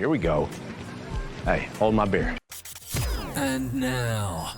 Here we go. Hey, hold my beer. And now...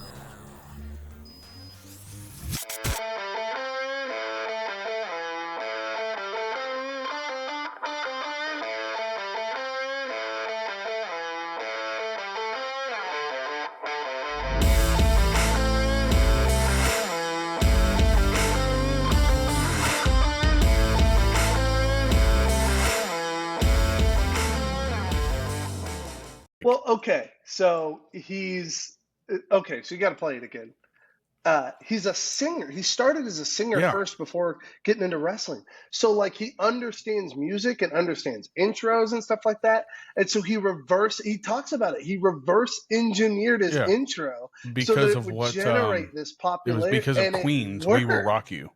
Well, okay, so so you got to play it again. He's a singer. He started as a singer first before getting into wrestling. So like he understands music and understands intros and stuff like that. And so he talks about it. He reverse engineered his intro because so that it of would what generate this popularity. It was because of Queen's "We Will Rock You."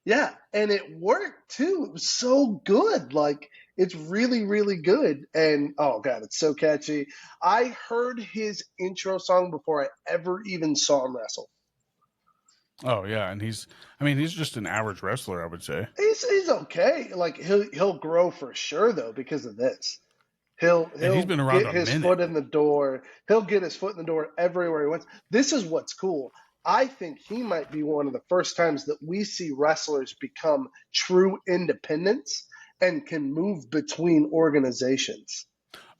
Yeah, and it worked too. It was so good. Like it's really, really good. And oh god, it's so catchy. I heard his intro song before I ever even saw him wrestle. Oh yeah, and he's just an average wrestler, I would say. He's okay. Like he'll grow for sure though because of this. He's been around get his foot in the door. He'll get his foot in the door everywhere he wants. This is what's cool. I think he might be one of the first times that we see wrestlers become true independents and can move between organizations.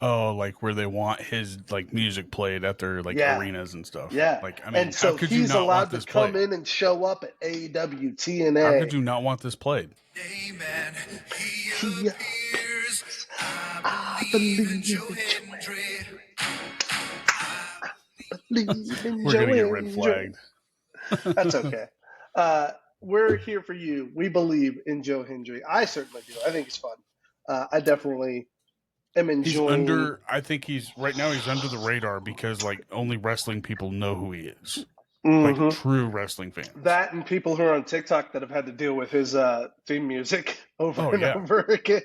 Oh, like where they want his like music played at their arenas and stuff. Yeah. Like I mean, and so how could he's you not allowed want to come in and show up at AEW, TNA. How could you not want this played? Amen. He appears. I believe in Joe Hendry. We're gonna get red flagged. That's okay. We're here for you. We believe in Joe Hendry. I certainly do. I think he's fun. I definitely am enjoying. I think he's under the radar because like only wrestling people know who he is. Mm-hmm. Like true wrestling fans. That and people who are on TikTok that have had to deal with his theme music over again.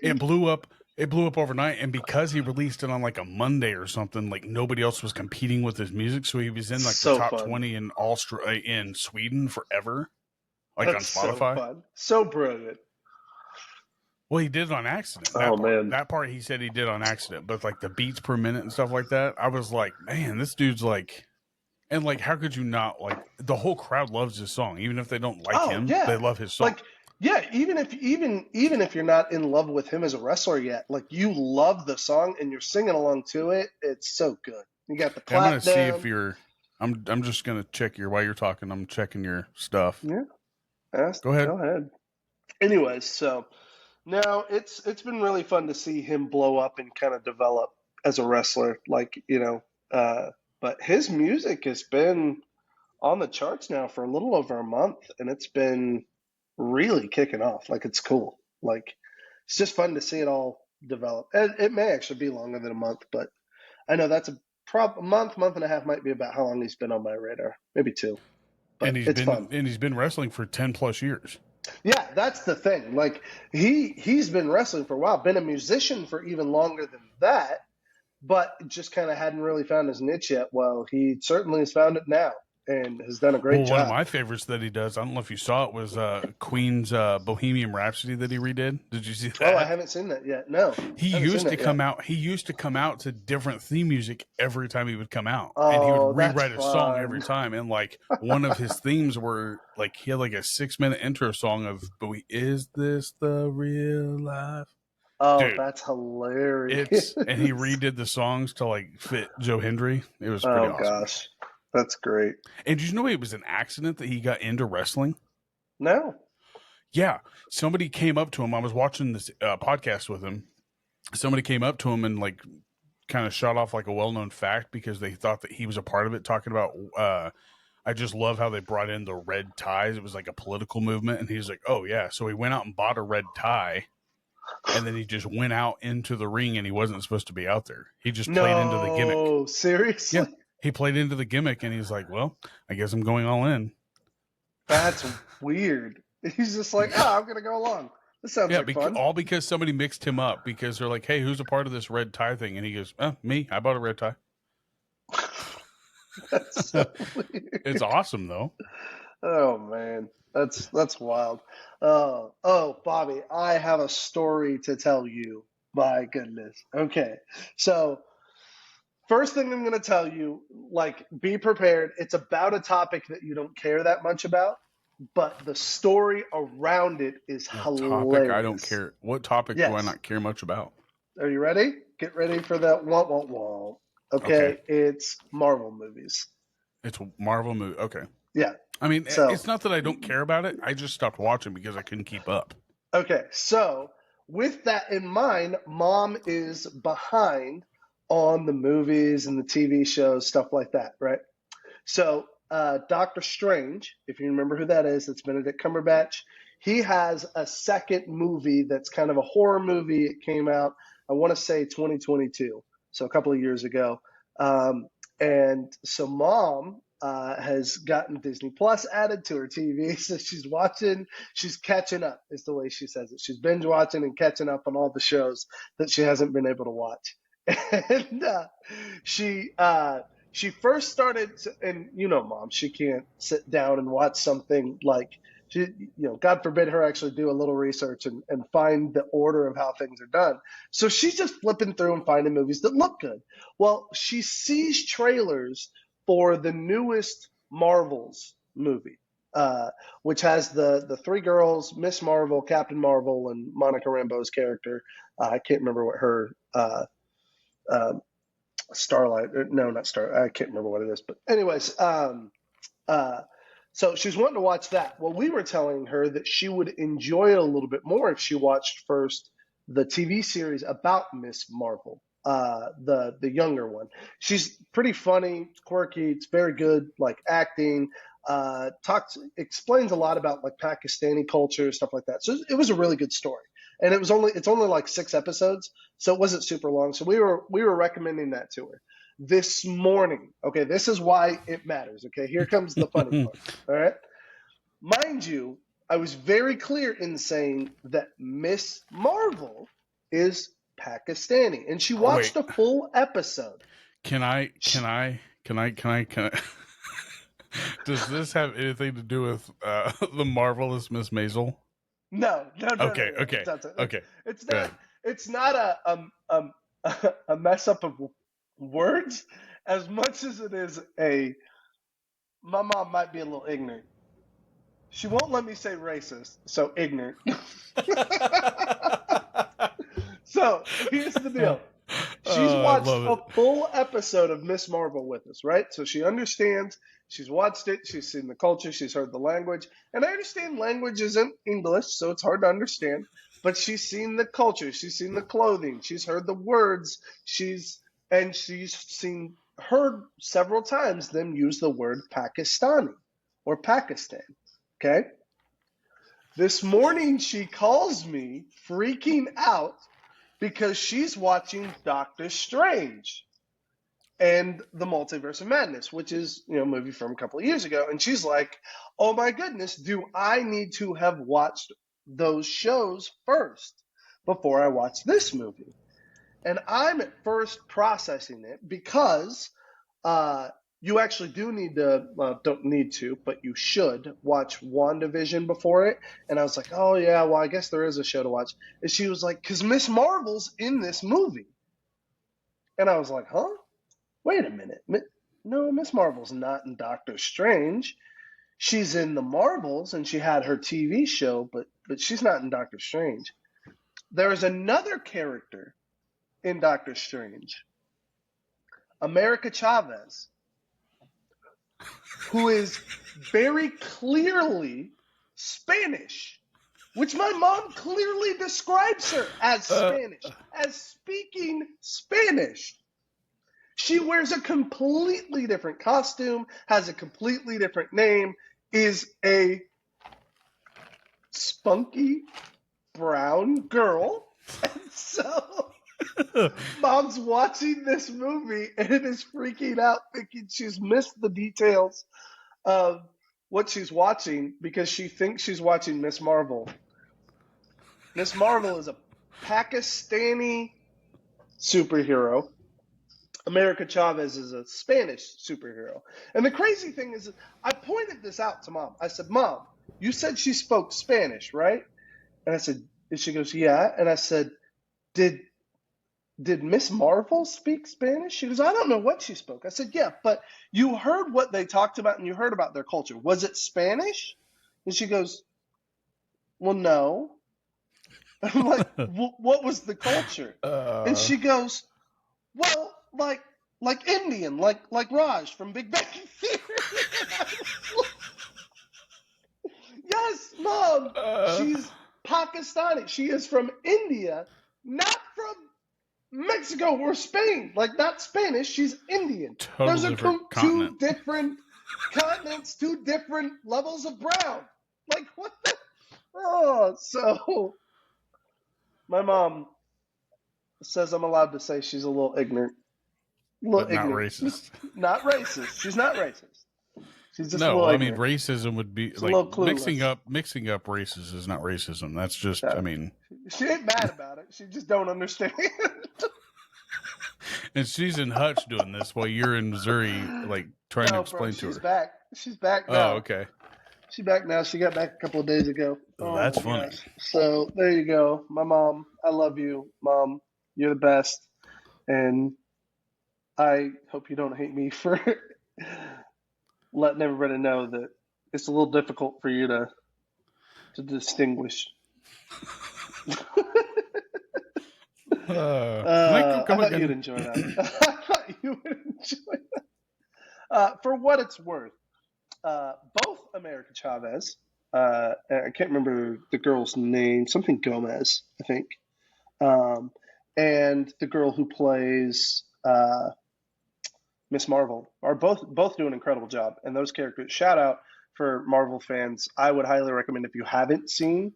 It blew up. It blew up overnight, and because he released it on like a Monday or something, like nobody else was competing with his music, so he was in like the top 20 in Sweden forever, like on Spotify. So brilliant. Well, he did it on accident. That part he said he did on accident, but like the beats per minute and stuff like that, I was like, man, this dude's like, and like, how could you not like? The whole crowd loves this song, even if they don't like him. Yeah. They love his song. Like, yeah, even if you're not in love with him as a wrestler yet, like you love the song and you're singing along to it, it's so good. You got the clap down. I'm gonna see if you're. I'm just gonna check while you're talking. I'm checking your stuff. Yeah. Go ahead. Go ahead. Anyways, so now it's been really fun to see him blow up and kind of develop as a wrestler. Like but his music has been on the charts now for a little over a month, and it's been really kicking off. Like it's cool. Like it's just fun to see it all develop. It may actually be longer than a month, but I know that's a month and a half might be about how long he's been on my radar. Maybe 2. But and he's been wrestling for 10 plus years. Yeah, that's the thing. Like he's been wrestling for a while, been a musician for even longer than that, but just kind of hadn't really found his niche yet. Well, he certainly has found it now and has done a great job. One of my favorites that he does, I don't know if you saw it, was Queen's Bohemian Rhapsody that he redid. Did you see that? Oh, I haven't seen that yet. No. He used to come out to different theme music every time he would come out. And he would rewrite a song every time. And like one of his themes were like he had like a 6-minute intro song of "Is This the Real Life?" Oh, dude, that's hilarious. And he redid the songs to like fit Joe Hendry. It was pretty awesome. Oh gosh. That's great. And did you know it was an accident that he got into wrestling? No. Yeah. Somebody came up to him. I was watching this podcast with him. Somebody came up to him and like kind of shot off like a well-known fact because they thought that he was a part of it, talking about I just love how they brought in the red ties. It was like a political movement. And he's like, oh, yeah. So he went out and bought a red tie. And then he just went out into the ring and he wasn't supposed to be out there. He just played into the gimmick. Oh, seriously? Yeah. He played into the gimmick and he's like, well, I guess I'm going all in. That's weird. He's just like, I'm going to go along. This sounds like fun. All because somebody mixed him up because they're like, hey, who's a part of this red tie thing? And he goes, me. I bought a red tie. That's so weird. It's awesome, though. Oh, man. That's wild. Oh, Bobby, I have a story to tell you My goodness. Okay. So, first thing I'm going to tell you, like, be prepared. It's about a topic that you don't care that much about, but the story around it is A hilarious. topic I don't care. What topic do I Yes. not care much about? Are you ready? Get ready for that womp womp womp. Okay. It's Marvel movies. It's a Marvel movie. Okay. Yeah. I mean, So- it's not that I don't care about it. I just stopped watching because I couldn't keep up. Okay, so with that in mind, Mom is behind on the movies and the TV shows, stuff like that, right? So Doctor Strange, if you remember who that is, that's Benedict Cumberbatch. He has a second movie that's kind of a horror movie. It came out, I want to say 2022, so a couple of years ago. And so Mom has gotten Disney Plus added to her TV, so she's catching up, is the way she says it. She's binge watching and catching up on all the shows that she hasn't been able to watch. And she first started, and Mom, she can't sit down and watch something like, God forbid her actually do a little research and find the order of how things are done. So she's just flipping through and finding movies that look good. Well, she sees trailers for the newest Marvels movie, which has the three girls, Miss Marvel, Captain Marvel, and Monica Rambeau's character. I can't remember what her Starlight. No, not Star. I can't remember what it is. But anyways, so she's wanting to watch that. Well, we were telling her that she would enjoy it a little bit more if she watched first the TV series about Miss Marvel, the younger one. She's pretty funny, quirky. It's very good, like acting. Explains a lot about like Pakistani culture, stuff like that. So it was a really good story. And it's only like 6 episodes, so it wasn't super long. So we were recommending that to her this morning. Okay, this is why it matters. Okay, here comes the funny part. All right, mind you, I was very clear in saying that Miss Marvel is Pakistani, and she watched a full episode. Can I? Does this have anything to do with the marvelous Miss Maisel? No. Okay. It's not. It's not a mess up of words as much as it is my mom might be a little ignorant. She won't let me say racist, so ignorant. So here's the deal. She's watched a full episode of Miss Marvel with us, right? So she understands. She's watched it. She's seen the culture. She's heard the language. And I understand language isn't English, so it's hard to understand. But she's seen the culture. She's seen the clothing. She's heard the words. She's heard several times them use the word Pakistani or Pakistan. Okay? This morning she calls me freaking out because she's watching Doctor Strange and the Multiverse of Madness, which is, a movie from a couple of years ago. And she's like, oh my goodness, do I need to have watched those shows first before I watch this movie? And I'm at first processing it because you actually do need to, don't need to, but you should watch WandaVision before it. And I was like, oh yeah, well, I guess there is a show to watch. And she was like, because Miss Marvel's in this movie. And I was like, huh? Wait a minute. No, Miss Marvel's not in Doctor Strange. She's in the Marvels, and she had her TV show, but she's not in Doctor Strange. There is another character in Doctor Strange, America Chavez, who is very clearly Spanish, which my mom clearly describes her as Spanish, as speaking Spanish. She wears a completely different costume, has a completely different name, is a spunky brown girl. And so Mom's watching this movie and is freaking out, thinking she's missed the details of what she's watching because she thinks she's watching Miss Marvel. Miss Marvel is a Pakistani superhero. America Chavez is a Spanish superhero. And the crazy thing is, I pointed this out to Mom. I said, Mom, you said she spoke Spanish, right? And I said, and she goes, yeah. And I said, did did Miss Marvel speak Spanish? She goes, I don't know what she spoke. I said, yeah, but you heard what they talked about and you heard about their culture. Was it Spanish? And she goes, well, no. I'm like, what was the culture? And she goes, well, like Indian, like Raj from Big Bang Theory. Yes, Mom. She's Pakistani. She is from India, not from Mexico or Spain. Like, not Spanish. She's Indian. Total Those are different two continent. different continents, two different levels of brown. Like, what the? Oh, so my mom says I'm allowed to say she's a little ignorant. But not racist. Not racist. She's not racist. She's just a No, little I mean ignorant. racism would be She's a little like clueless. mixing up races is not racism. That's just Yeah. I mean, She ain't mad about it. She just don't understand. and she's in Hutch doing this while you're in Missouri, like trying to No, explain bro, to she's her. back. She's back now. Oh, okay. She's back now. She got back a couple of days ago. Oh, That's my funny. gosh. So there you go. My mom, I love you, Mom. You're the best. And I hope you don't hate me for letting everybody know that it's a little difficult for you to distinguish. Can I come I thought again? you'd enjoy that. I thought you would enjoy that. For what it's worth, both America Chavez, I can't remember the girl's name, something Gomez, I think, and the girl who plays Miss Marvel are both do an incredible job. And those characters, shout out for Marvel fans. I would highly recommend, if you haven't seen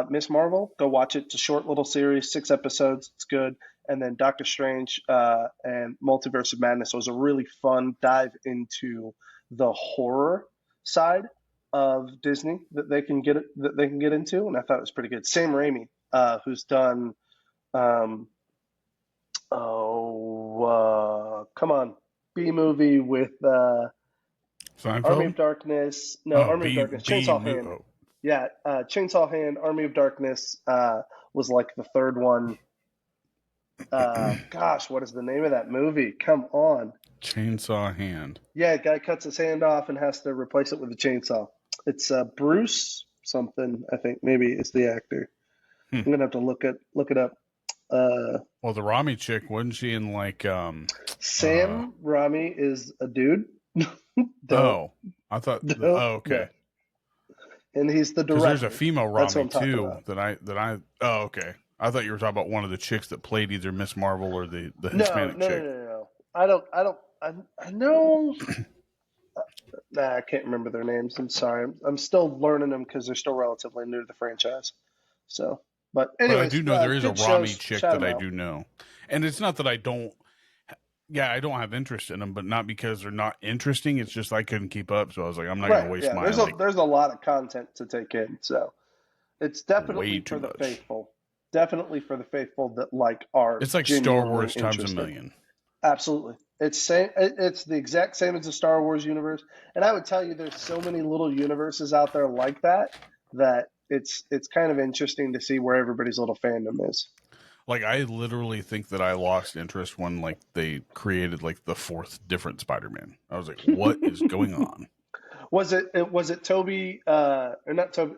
Miss Marvel, go watch it. It's a short little series, 6 episodes. It's good. And then Doctor Strange and Multiverse of Madness was a really fun dive into the horror side of Disney that they can get into, and I thought it was pretty good. Sam Raimi, who's done come on, B movie with Seinfeld? Army of Darkness. No, Army of Darkness. Chainsaw Hand. Oh. Yeah, Chainsaw Hand, Army of Darkness was like the third one. Gosh, what is the name of that movie? Come on. Chainsaw Hand. Yeah, guy cuts his hand off and has to replace it with a chainsaw. It's Bruce something, I think. Maybe is the actor. I'm gonna have to look it up. Well, the Rami chick, wasn't she in like Sam Rami is a dude. Oh, I thought. Oh, okay. And he's the director. Because there's a female Rami too about. that I. Oh, okay. I thought you were talking about one of the chicks that played either Miss Marvel or the Hispanic chick. No. I know. I can't remember their names. I'm sorry. I'm still learning them because they're still relatively new to the franchise. So, but anyways, I do know there is a Rami shows. chick Shout that I out. do know, and it's not that I don't. Yeah, I don't have interest in them, but not because they're not interesting. It's just I couldn't keep up, so I was like, I'm not going to waste my. There's a lot of content to take in, so it's definitely for the faithful. Definitely for the faithful that like are. It's like Star Wars times a million. Absolutely, it's the exact same as the Star Wars universe, and I would tell you there's so many little universes out there like that it's kind of interesting to see where everybody's little fandom is. Like, I literally think that I lost interest when, like, they created, like, the 4th different Spider-Man. I was like, what is going on? Was it Toby, or not Toby,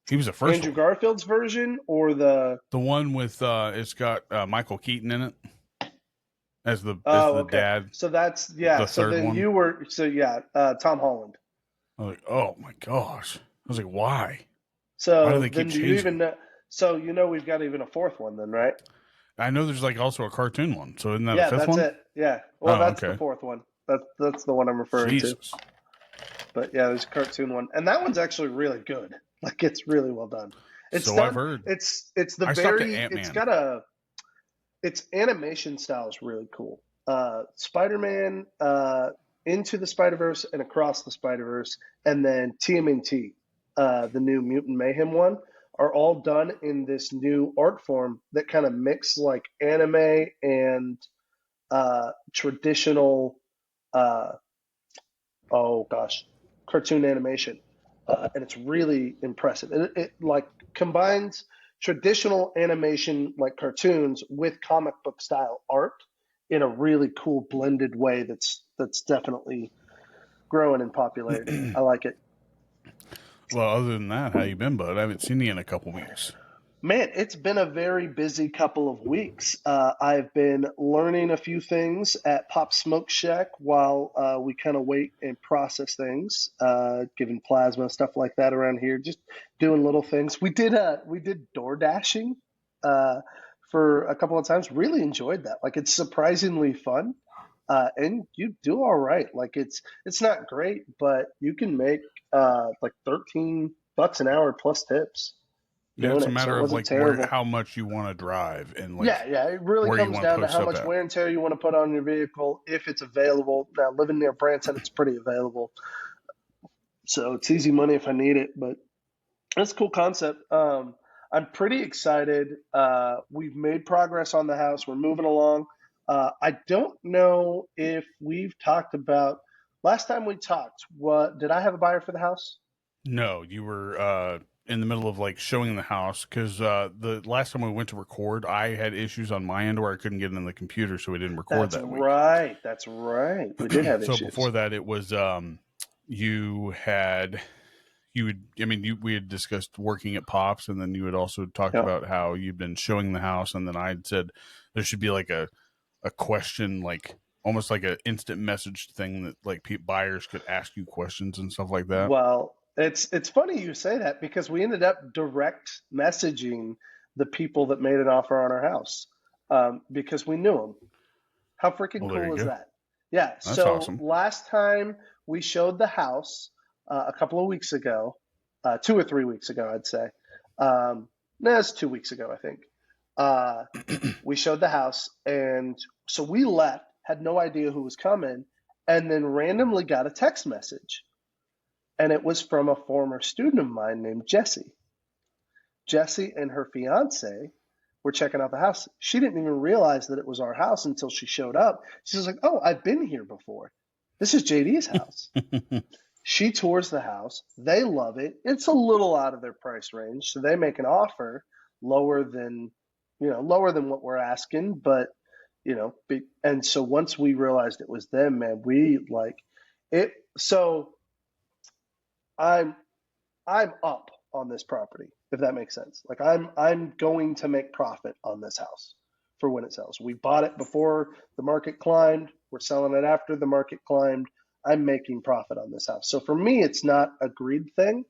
he was the first Andrew Garfield's version, or the one with, it's got Michael Keaton in it as the dad? So that's, yeah, the so third then one. Tom Holland. I was like, oh my gosh. I was like, why? So why do they then keep do you changing? even know? So we've got even a 4th one then, right? I know there's like also a cartoon one. So isn't that a 5th that's one? it. Yeah. Well, that's okay. the 4th one. That's the one I'm referring to. But yeah, there's a cartoon one, and that one's actually really good. Like, it's really well done. I've heard. It's its animation style is really cool. Spider-Man, Into the Spider-Verse and Across the Spider-Verse, and then TMNT, the new Mutant Mayhem one, are all done in this new art form that kind of mix like anime and traditional, cartoon animation. And it's really impressive. It like combines traditional animation like cartoons with comic book style art in a really cool blended way that's definitely growing in popularity. I like it. Well, other than that, how you been, bud? I haven't seen you in a couple weeks. Man, it's been a very busy couple of weeks. I've been learning a few things at Pop Smoke Shack while we kind of wait and process things, giving plasma, stuff like that around here, just doing little things. We did door dashing for a couple of times. Really enjoyed that. Like, it's surprisingly fun, and you do all right. Like, it's not great, but you can make like $13 an hour plus tips. Yeah, it's a So matter it of wasn't like terrible. how much you want to drive and like Yeah, it really where you comes want to down to post how up much at. wear and tear you want to put on your vehicle, if it's available. Now, living near Branson, it's pretty available, so it's easy money if I need it. But that's a cool concept. I'm pretty excited. We've made progress on the house. We're moving along. I don't know if we've talked about last time we talked. What did I have a buyer for the house? No, you were in the middle of like showing the house because the last time we went to record, I had issues on my end where I couldn't get in the computer, so we didn't record that week. That's right. We did have So issues. before that, it was we had discussed working at Pops, and then you had also talked Yep. about how you'd been showing the house, and then I had said there should be like a question, like almost like an instant message thing that like buyers could ask you questions and stuff like that. Well, it's funny you say that because we ended up direct messaging the people that made an offer on our house because we knew them. How freaking Well, there cool you is go. that? Yeah. That's So awesome. last time we showed the house a couple of weeks ago, 2 or 3 weeks ago, I'd say. No, it's 2 weeks ago, I think. We showed the house, and so we left, had no idea who was coming, and then randomly got a text message. And it was from a former student of mine named Jessie. Jessie and her fiance were checking out the house. She didn't even realize that it was our house until she showed up. She was like, "Oh, I've been here before. This is JD's house." She tours the house. They love it. It's a little out of their price range, so they make an offer lower than what we're asking, but and so once we realized it was them, man, we like it. So I'm up on this property, if that makes sense. Like I'm going to make profit on this house for when it sells. We bought it before the market climbed. We're selling it after the market climbed. I'm making profit on this house. So for me, it's not a greed thing.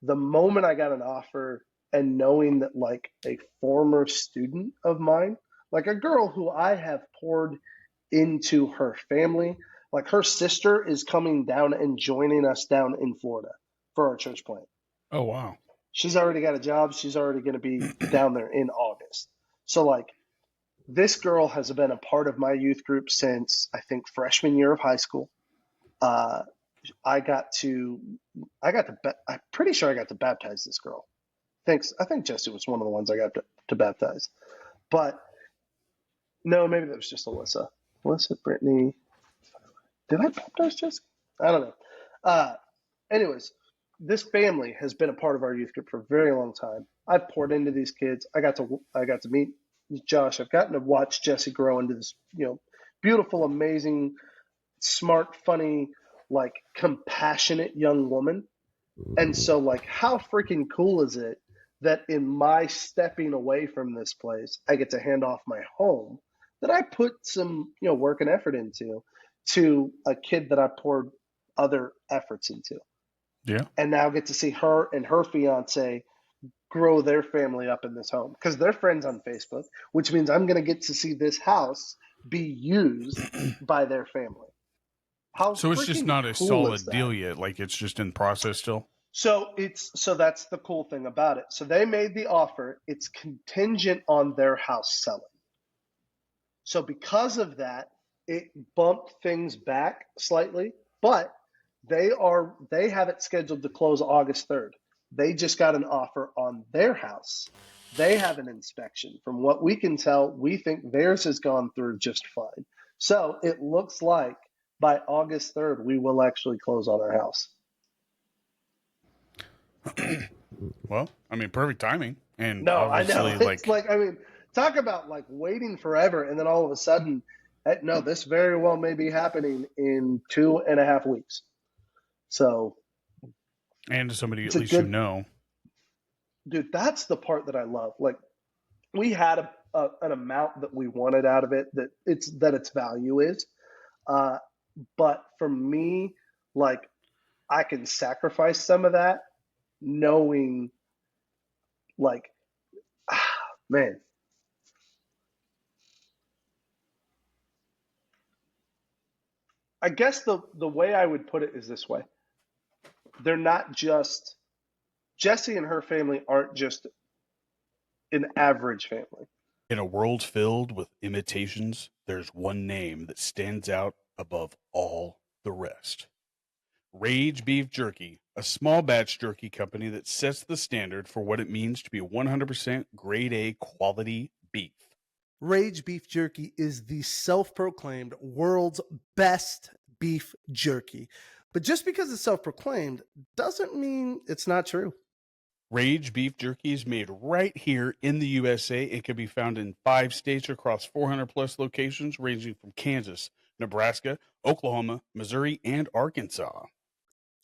The moment I got an offer and knowing that like a former student of mine, like a girl who I have poured into her family, like her sister is coming down and joining us down in Florida for our church plant. Oh, wow. She's already got a job. She's already going to be down there in August. So like this girl has been a part of my youth group since I think freshman year of high school. I'm pretty sure I got to baptize this girl. I think Jesse was one of the ones I got to baptize. But no, maybe that was just Alyssa. Brittany. Did I baptize Jesse? I don't know. Anyways, this family has been a part of our youth group for a very long time. I've poured into these kids. I got to meet Josh. I've gotten to watch Jesse grow into this, beautiful, amazing, smart, funny, like compassionate young woman. And so like how freaking cool is it that in my stepping away from this place, I get to hand off my home that I put some, work and effort into to a kid that I poured other efforts into. Yeah. And now get to see her and her fiance grow their family up in this home because they're friends on Facebook, which means I'm going to get to see this house be used by their family. So it's just not a solid deal yet. Like it's just in process still. So that's the cool thing about it. So they made the offer. It's contingent on their house selling. So because of that, it bumped things back slightly, but they have it scheduled to close August 3rd. They just got an offer on their house. They have an inspection. From what we can tell, we think theirs has gone through just fine. So it looks like by August 3rd, we will actually close on our house. Well, I mean, perfect timing. And No, I know. obviously, It's like, I mean, talk about like waiting forever, and then all of a sudden, no, this very well may be happening in 2.5 weeks. So, and to somebody it's at a least you good, know. dude. That's the part that I love. Like, we had an amount that we wanted out of it that its value is, but for me, like, I can sacrifice some of that, knowing, like, man. I guess the way I would put it is this way. They're not just Jessie and her family aren't just an average family. In a world filled with imitations, there's one name that stands out above all the rest. Rage Beef Jerky, a small batch jerky company that sets the standard for what it means to be 100% grade A quality beef. Rage Beef Jerky is the self-proclaimed world's best beef jerky. But just because it's self-proclaimed doesn't mean it's not true. Rage Beef Jerky is made right here in the USA and can be found in 5 states across 400 plus locations ranging from Kansas, Nebraska, Oklahoma, Missouri, and Arkansas.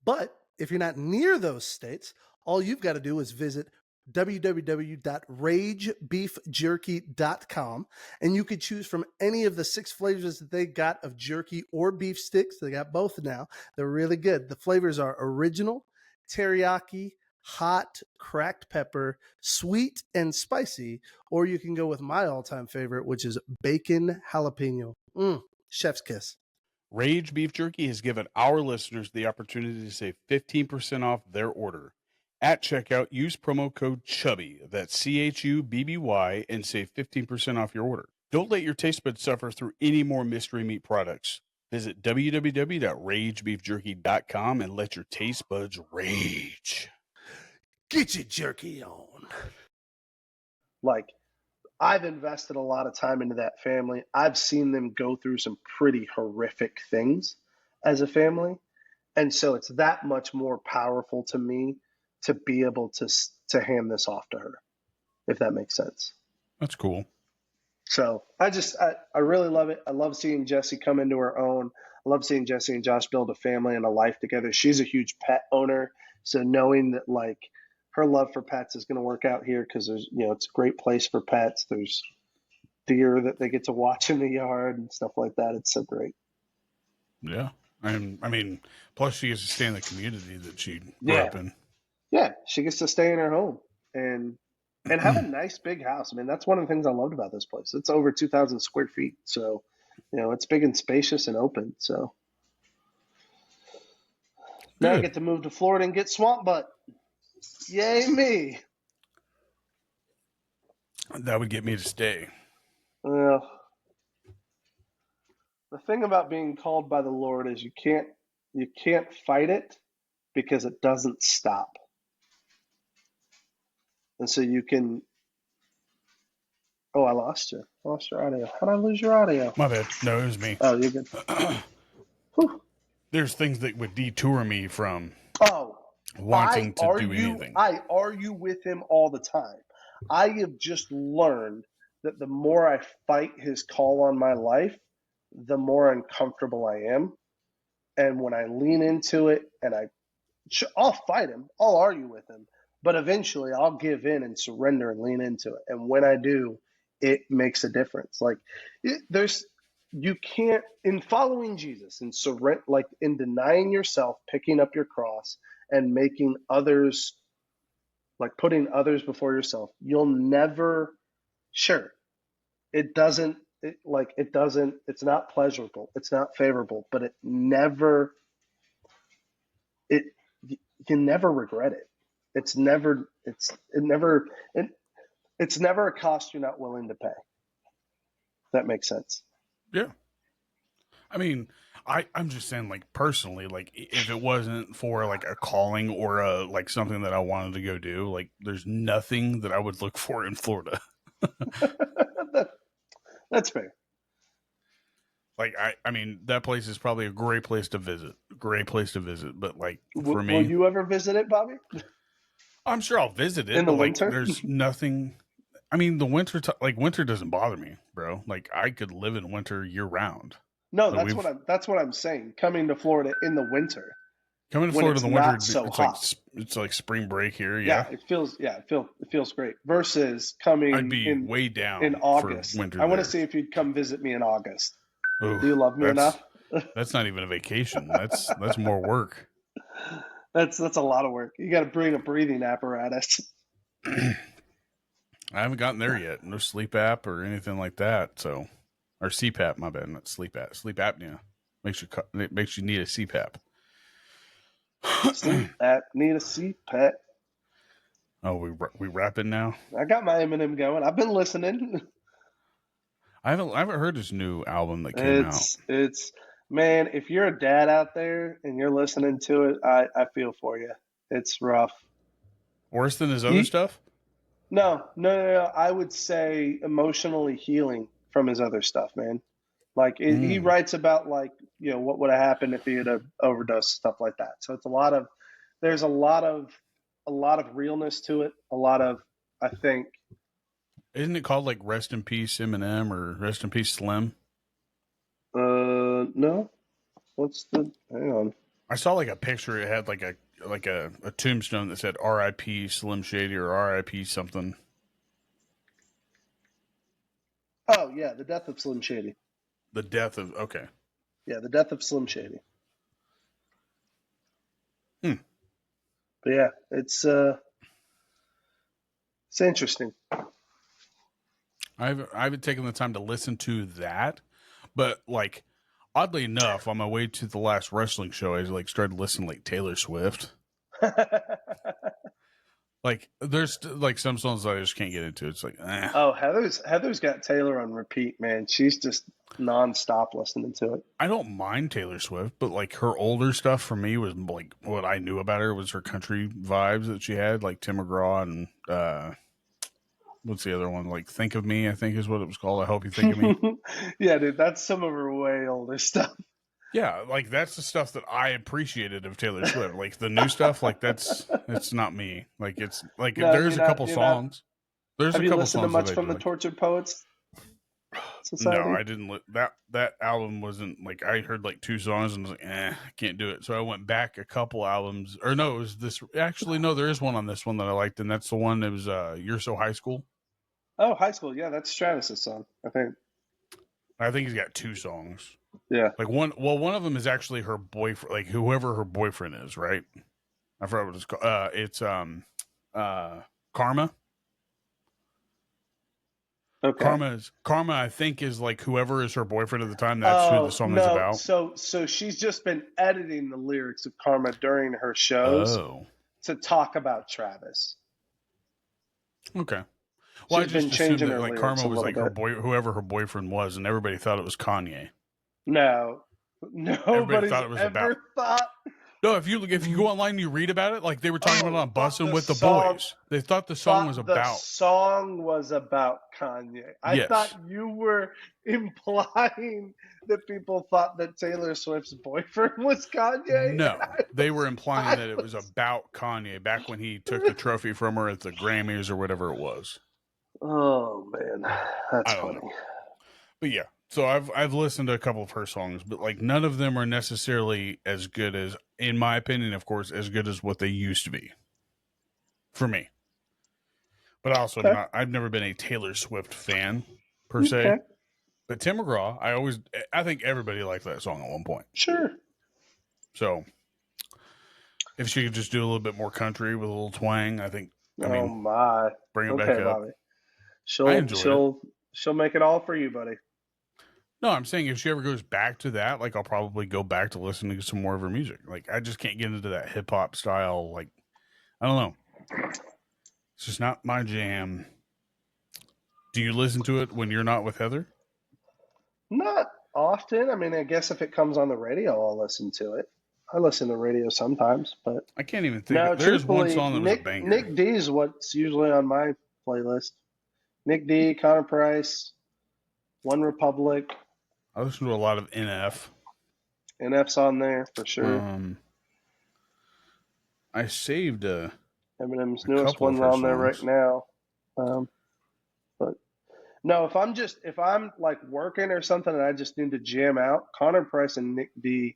But if you're not near those states, all you've got to do is visit www.ragebeefjerky.com, and you could choose from any of the 6 flavors that they got of jerky or beef sticks. They got both now. They're really good. The flavors are original, teriyaki, hot, cracked pepper, sweet, and spicy, or you can go with my all-time favorite, which is bacon jalapeno. Chef's kiss. Rage Beef Jerky has given our listeners the opportunity to save 15% off their order. At checkout, use promo code Chubby, that's CHUBBY, and save 15% off your order. Don't let your taste buds suffer through any more mystery meat products. Visit www.ragebeefjerky.com and let your taste buds rage. Get your jerky on. Like, I've invested a lot of time into that family. I've seen them go through some pretty horrific things as a family. And so it's that much more powerful to me to be able to hand this off to her, if that makes sense. That's cool. So I really love it. I love seeing Jessie come into her own. I love seeing Jessie and Josh build a family and a life together. She's a huge pet owner. So knowing that, like, her love for pets is going to work out here because there's, it's a great place for pets. There's deer that they get to watch in the yard and stuff like that. It's so great. Yeah. And I mean, plus she gets to stay in the community that she grew up in. Yeah. She gets to stay in her home and have a nice big house. I mean, that's one of the things I loved about this place. It's over 2,000 square feet. So, it's big and spacious and open. So now I get to move to Florida and get swamp butt. Yay me. That would get me to stay. Well, the thing about being called by the Lord is you can't fight it because it doesn't stop. And so you can. Oh, I lost you. I lost your audio. How'd I lose your audio? My bad. No, it was me. Oh, you're good. There's things that would detour me from wanting to do anything. I argue with him all the time. I have just learned that the more I fight his call on my life, the more uncomfortable I am. And when I lean into it, and I'll fight him, I'll argue with him, but eventually I'll give in and surrender and lean into it. And when I do, it makes a difference. Like, you can't, in following Jesus and surrender, like in denying yourself, picking up your cross and making others, like putting others before yourself, you'll never, it's not pleasurable, it's not favorable, but you can never regret it. It's never a cost you're not willing to pay. If that makes sense. Yeah. I mean, I'm just saying, like, personally, like, if it wasn't for like a calling or like something that I wanted to go do, like, there's nothing that I would look for in Florida. That's fair. Like, I mean, that place is probably a great place to visit. But like, for me, will you ever visit it, Bobby? I'm sure I'll visit it. In the but, like, winter? there's nothing. I mean, the winter, winter doesn't bother me, bro. Like, I could live in winter year round. No, Like, that's what I'm saying. Coming to Florida in the winter, coming to when Florida it's in the winter, not so it's hot. it's like spring break here. Yeah, Yeah, it feels great. Versus I'd coming be way down in August. for winter. I want to there. see if you'd come visit me in August. Ooh, Do you love me enough? That's not even a vacation. That's more work. That's a lot of work. You got to bring a breathing apparatus. I haven't gotten there yet. No sleep app or anything like that. So, or CPAP. My bad, not sleep app. Sleep apnea makes you need a CPAP. Sleep app, need a CPAP. Oh, we wrapping now. I got my Eminem going. I've been listening. I haven't heard his new album that came out. It's man, if you're a dad out there and you're listening to it, I feel for you. It's rough. Worse than his other stuff? No. I would say emotionally healing from his other stuff, man. Like he writes about, like, you know, what would have happened if he had overdosed, stuff like that. So it's there's a lot of realness to it. A lot of, I think. Isn't it called like Rest in Peace Eminem or Rest in Peace Slim? No. Hang on. I saw like a picture. It had like a tombstone that said R.I.P. Slim Shady or R.I.P. something. Oh yeah, the death of Slim Shady. The death of Yeah, the death of Slim Shady. But yeah, it's interesting. I haven't taken the time to listen to that, but like oddly enough, on my way to the last wrestling show, I like started listening to like Taylor Swift. Like there's like some songs that I just can't get into. It's like, eh. Oh, Heather's got Taylor on repeat, man. She's just nonstop listening to it. I don't mind Taylor Swift, but like her older stuff for me was like what I knew about her was her country vibes that she had, like Tim McGraw and what's the other one? Like Think of Me, I think is what it was called. I Hope You Think of Me. Yeah, dude, that's some of her way older stuff. Yeah, like that's the stuff that I appreciated of Taylor Swift. Like the new stuff, like it's not me. Like it's like there's a couple songs. Have you listened to much from the Tortured Poets Society? No, I didn't. That album wasn't like I heard like 2 songs and was like, I can't do it. So I went back a couple albums, or no, it was this. Actually, no, there is one on this one that I liked, and that's the one that was "You're So High School." Oh, High School, yeah, that's Travis's song, I think. I think he's got 2 songs. Yeah, like one of them is actually her boyfriend, like whoever her boyfriend is, right? I forgot what it's called. It's Karma. Okay. Karma, I think, is like whoever is her boyfriend at the time. That's who the song is about. So she's just been editing the lyrics of Karma during her shows to talk about Travis. Okay. Well, She's I just been changing assumed that her like lyrics Karma a was little like bit. whoever her boyfriend was, and everybody thought it was Kanye. No, nobody's thought it was ever thought. No, if you go online and you read about it, like they were talking about it on Bussin' with the song- Boys. They thought the song was The about. song was about Kanye. I Yes. thought you were implying that people thought that Taylor Swift's boyfriend was Kanye. No, they were implying that it was about Kanye back when he took the trophy from her at the Grammys or whatever it was. Oh man, that's I don't funny. know. But yeah, so I've listened to a couple of her songs, but like none of them are necessarily as good as, in my opinion, of course, as good as what they used to be. For me. But also I've never been a Taylor Swift fan per se. Okay. But Tim McGraw, I think everybody liked that song at one point. Sure. So if she could just do a little bit more country with a little twang, I think. Oh my! Bring it back up. Bobby. She'll make it all for you, buddy. No, I'm saying if she ever goes back to that, like I'll probably go back to listening to some more of her music. Like I just can't get into that hip hop style. Like I don't know. It's just not my jam. Do you listen to it when you're not with Heather? Not often. I mean, I guess if it comes on the radio, I'll listen to it. I listen to radio sometimes, but I can't even think. No, There's one song that was a banger. Nick D is what's usually on my playlist. Nick D, Connor Price, One Republic. I listen to a lot of NF. NF's on there for sure. I saved Eminem's A newest couple of one's her on there right songs. now. But no, if I'm like working or something and I just need to jam out, Connor Price and Nick D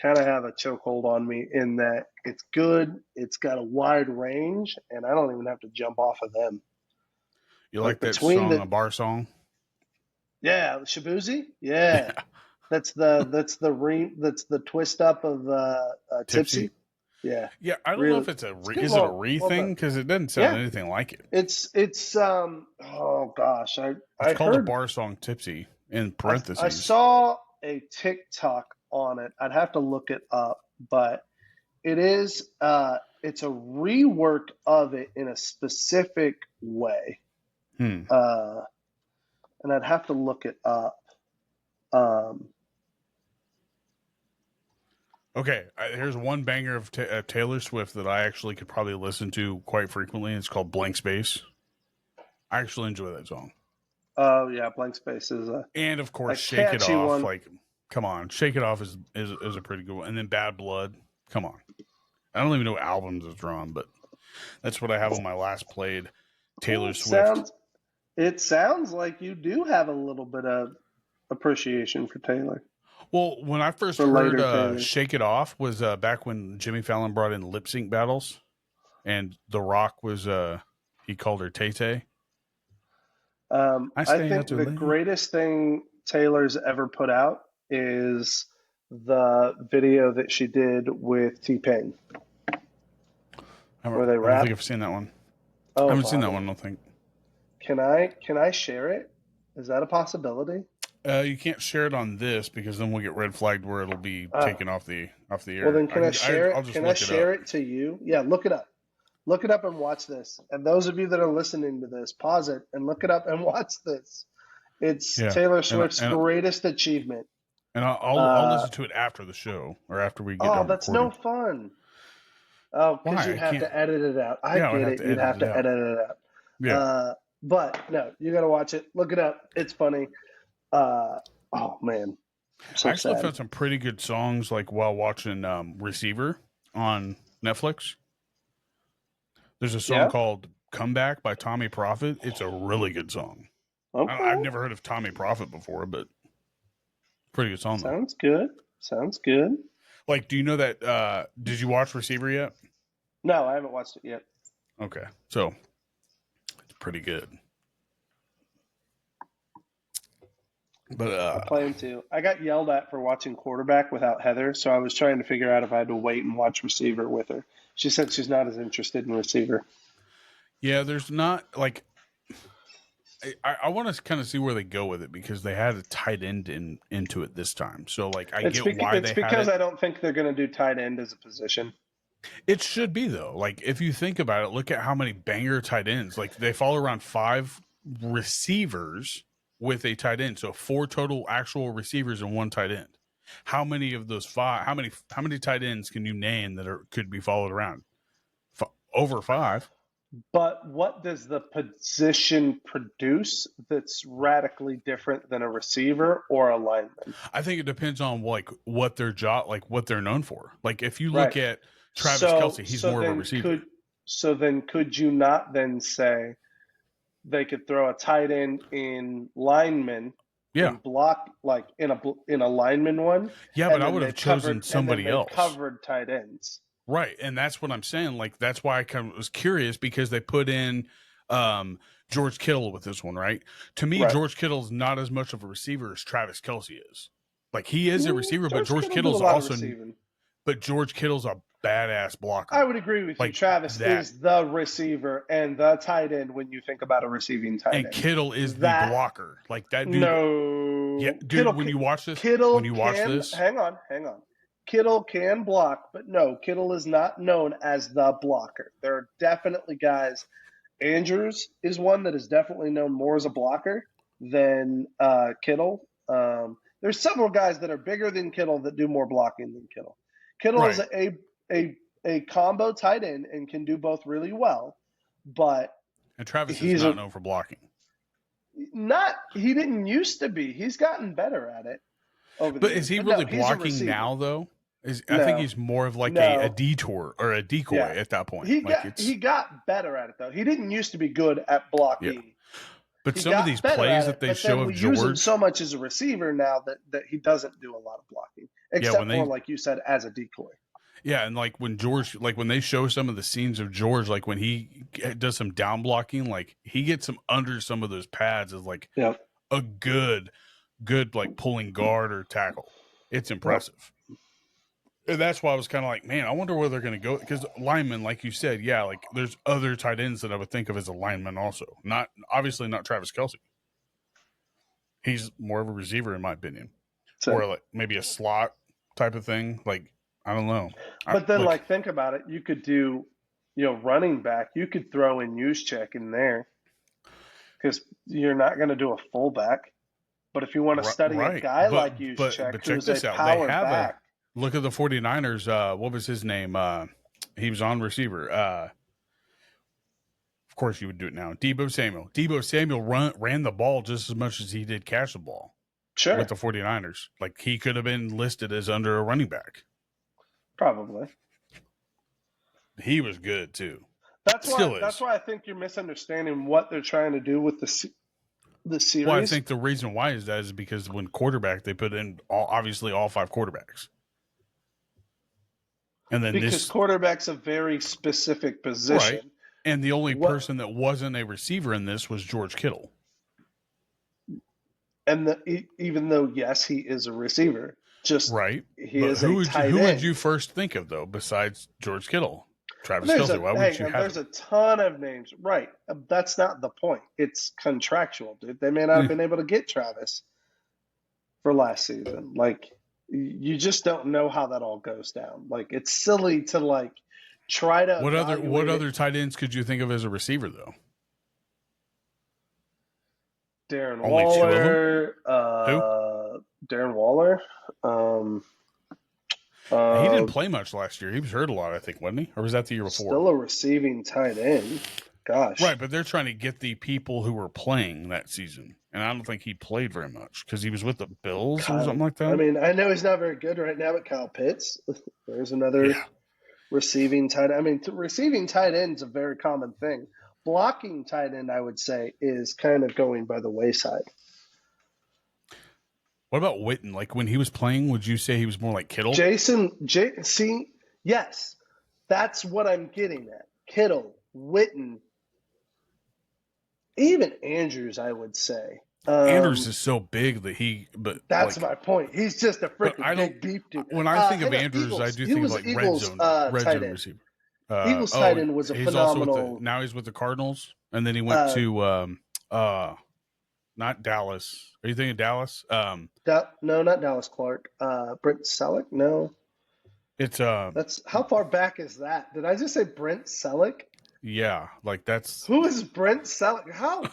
kind of have a chokehold on me in that it's good, it's got a wide range, and I don't even have to jump off of them. You like that between song, the a bar song? yeah, Shabuzi, yeah, that's the twist up of Tipsy. Yeah, Yeah, I don't know if really, it's it's good. is it a Well thing? done. Because it doesn't sound Yeah, anything like it. it's oh gosh, It's I called a heard bar song Tipsy in I parentheses. saw a TikTok on it. I'd have to look it up, but it is it's a rework of it in a specific way. Hmm. And I'd have to look it up. Um, Okay, here's one banger of Taylor Swift that I actually could probably listen to quite frequently. And it's called Blank Space. I actually enjoy that song. oh yeah, Blank Space is And of a course, Shake It catchy Off. one. Like, come on, Shake It Off is a pretty good one. And then Bad Blood. Come on, I don't even know what albums it's from, but that's what I have on my last played Taylor It Swift. sounds like you do have a little bit of appreciation for Taylor. Well, when I first For heard later Taylor. Shake It Off was back when Jimmy Fallon brought in lip sync battles, and The Rock was he called her Tay Tay. I I stay out think too the late. greatest thing Taylor's ever put out is the video that she did with T-Pain, where they I don't rap. think I've seen that one. Oh, I haven't seen that Bobby. one, I don't think. Can I share it? Is that a possibility? You can't share it on this because then we'll get red flagged where it'll be taken off the air. Well, then can I share it? I'll just Can I look it share up. it to you? Yeah, look it up. Look it up and watch this. And those of you that are listening to this, pause it and look it up and watch this. It's Yeah, Taylor Swift's and greatest achievement. I'll listen to it after the show or after we get Oh, done that's recording. no fun. Oh, because Why? you'd I have can't. to edit it out. I Yeah, I would get have it. to You'd edit have it to out. edit it out. Yeah. But no, you got to watch it. Look it up. It's funny. Oh man, so I actually sad. found some pretty good songs like while watching Receiver on Netflix. There's a song Yeah. called "Comeback" by Tommy Prophet. It's a really good song. Okay. I've never heard of Tommy Prophet before, but pretty good song though. Sounds good. Sounds good. Like, do you know that? Did you watch Receiver yet? No, I haven't watched it yet. Okay, so it's pretty good. But I plan to. I got yelled at for watching Quarterback without Heather, so I was trying to figure out if I had to wait and watch Receiver with her. She said she's not as interested in Receiver. yeah, there's not like I want to kind of see where they go with it because they had a tight end into it this time. So like I get why it's they because had it. I don't think they're going to do tight end as a position. It should be though. Like if you think about it, look at how many banger tight ends. Like they fall around 5 receivers with a tight end. So 4 total actual receivers and 1 tight end. How many of those 5? How many tight ends can you name that could be followed around? Over 5. But what does the position produce that's radically different than a receiver or a lineman? I think it depends on like what their job, like what they're known for. Like if you look at Travis Kelce, he's more of a receiver. So then could you not then say they could throw a tight end in lineman and block like in a lineman one? Yeah, but I would have chosen somebody else. Covered tight ends. Right, and that's what I'm saying. Like that's why I kind of was curious because they put in George Kittle with this one, right? To me, George Kittle's not as much of a receiver as Travis Kelce is. Like he is a receiver, but George Kittle's also. But George Kittle's a badass blocker. I would agree with you. Travis is the receiver and the tight end when you think about a receiving tight end. And Kittle is the blocker. Like that dude. No. Yeah, dude. Kittle, when you watch this, hang on. Kittle can block, but no, Kittle is not known as the blocker. There are definitely guys. Andrews is one that is definitely known more as a blocker than Kittle. There's several guys that are bigger than Kittle that do more blocking than Kittle. Kittle is a combo tight end and can do both really well, but Travis is not known for blocking. He didn't used to be. He's gotten better at it. But is he really blocking now, though? I think he's more of like a detour or a decoy at that point. He got better at it though. He didn't used to be good at blocking. Yeah. But some of these plays that they show of George, use him so much as a receiver now that he doesn't do a lot of blocking, except for like you said, as a decoy. Yeah, and like when George, like when they show some of the scenes of George, like when he does some down blocking, like he gets him under some of those pads as like a good like pulling guard or tackle. It's impressive. And that's why I was kind of like, man, I wonder where they're going to go. Because linemen, like you said, like there's other tight ends that I would think of as a lineman also. Obviously not Travis Kelce. He's more of a receiver in my opinion. Or like maybe a slot type of thing. Like, I don't know. But then like think about it. You could do, running back. You could throw in Juszczyk in there. Because you're not going to do a fullback. But if you want to study a guy like Juszczyk, who's a power back. Look at the 49ers. What was his name? He was on receiver. Of course, you would do it now. Deebo Samuel. Deebo Samuel ran the ball just as much as he did catch the ball. Sure. With the 49ers. Like, he could have been listed as under a running back. Probably. He was good, too. That's why I think you're misunderstanding what they're trying to do with the series. Well, I think the reason why is because when quarterback, they put in obviously all 5 quarterbacks. And then because quarterback's a very specific position. Right. And the only person that wasn't a receiver in this was George Kittle. And even though, yes, he is a receiver, just right. He is who would you first think of, though, besides George Kittle? Travis Kelce. Why would you have There's a ton of names. Right. That's not the point. It's contractual, dude. They may not have been able to get Travis for last season. Like, you just don't know how that all goes down. Like, it's silly to like try to. What other tight ends could you think of as a receiver though? Darren Waller. Who? Darren Waller. He didn't play much last year. He was hurt a lot, I think, wasn't he? Or was that the year before? Still a receiving tight end. Gosh. Right, but they're trying to get the people who were playing that season. And I don't think he played very much because he was with the Bills or something like that. I mean, I know he's not very good right now, but Kyle Pitts, there's another receiving tight end. I mean, receiving tight end is a very common thing. Blocking tight end, I would say, is kind of going by the wayside. What about Witten? Like when he was playing, would you say he was more like Kittle? See, yes, that's what I'm getting at. Kittle, Witten, even Andrews, I would say. Andrews is so big that that's my point. He's just a freaking big beef dude. When I think of Andrews, Eagles, I do think of like Eagles, red zone receiver. Eagles tight end was a phenomenal. Now he's with the Cardinals, and then he went to not Dallas. Are you thinking Dallas? No, not Dallas Clark. Brent Selleck? No. It's that's how far back is that? Did I just say Brent Selleck? Yeah, like that's who is Brent Selleck? How?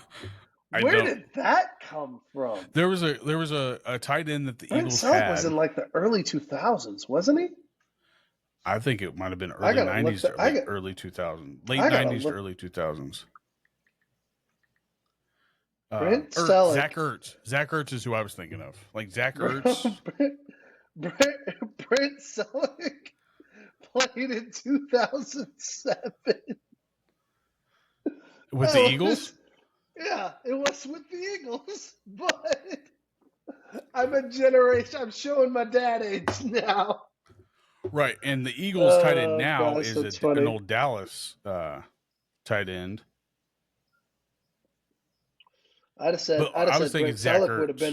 Where did that come from? There was a tight end that the Brent Eagles Selleck had. Was in like the early 2000s, wasn't he? I think it might have been early 90s to early 2000s. Late 90s to early 2000s. Brent Selleck. Zach Ertz. Zach Ertz is who I was thinking of. Like Zach Ertz. Brent Selleck played in 2007. With the Eagles? Yeah, it was with the Eagles. But I'm a generation. I'm showing my dad age now. Right, and the Eagles tight end now is an old Dallas tight end. I'd have said Brent Selleck would have been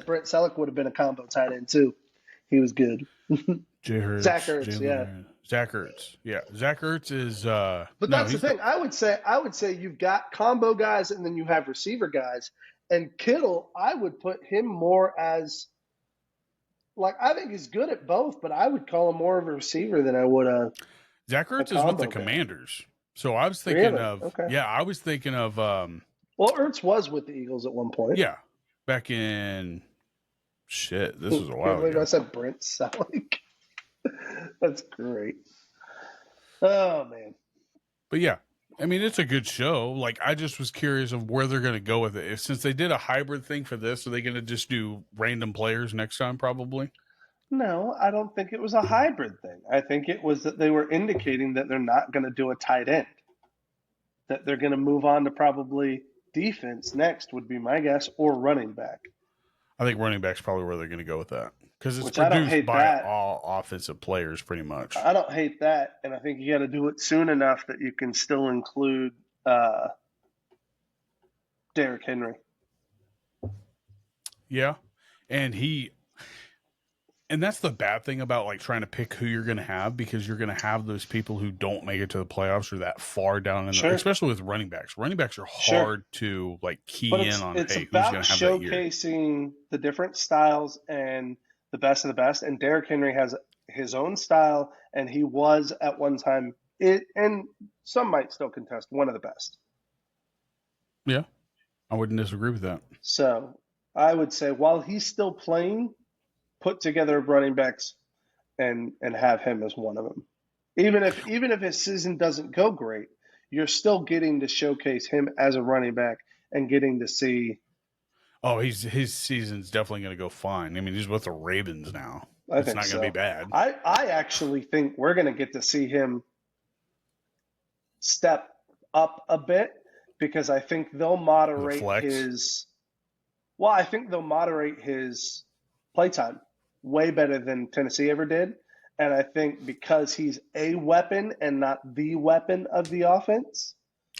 Brent Selleck would have been a combo tight end too. He was good. Zach Ertz, yeah. Zach Ertz. Yeah. Zach Ertz is But that's the thing. I would say you've got combo guys and then you have receiver guys. And Kittle, I would put him more as I think he's good at both, but I would call him more of a receiver than I would a Zach Ertz is with the Commanders. So I was thinking I was thinking of well, Ertz was with the Eagles at one point. Yeah. Back in this was a while ago. I said Brent Selleck. That's great. Oh man. But yeah, I mean it's a good show. Like I just was curious of where they're gonna go with it. Since they did a hybrid thing for this, are they gonna just do random players next time probably? No, I don't think it was a hybrid thing. I think it was that they were indicating that they're not going to do a tight end, that they're going to move on to probably defense next, would be my guess, or running back. I think running back's probably where they're going to go with that because it's Which I don't produced hate by that. all offensive players pretty much. I don't hate that, and I think you got to do it soon enough that you can still include Derrick Henry. Yeah, and that's the bad thing about like trying to pick who you're going to have, because you're going to have those people who don't make it to the playoffs or that far down in Sure. the, especially with running backs. Running backs are Sure. hard to like key But in on. it's Hey, who's about going to have that year? showcasing the different styles and the best of the best. And Derrick Henry has his own style, and he was at one time, and some might still contest, one of the best. Yeah, I wouldn't disagree with that. So I would say while he's still playing, put together running backs and have him as one of them. Even if his season doesn't go great, you're still getting to showcase him as a running back and getting to see. Oh, his season's definitely going to go fine. I mean, he's with the Ravens now. I It's think not so. going to be bad. I actually think we're going to get to see him step up a bit, because I think they'll moderate flex? his. Well, I think they'll moderate his playtime way better than Tennessee ever did. And I think because he's a weapon and not the weapon of the offense.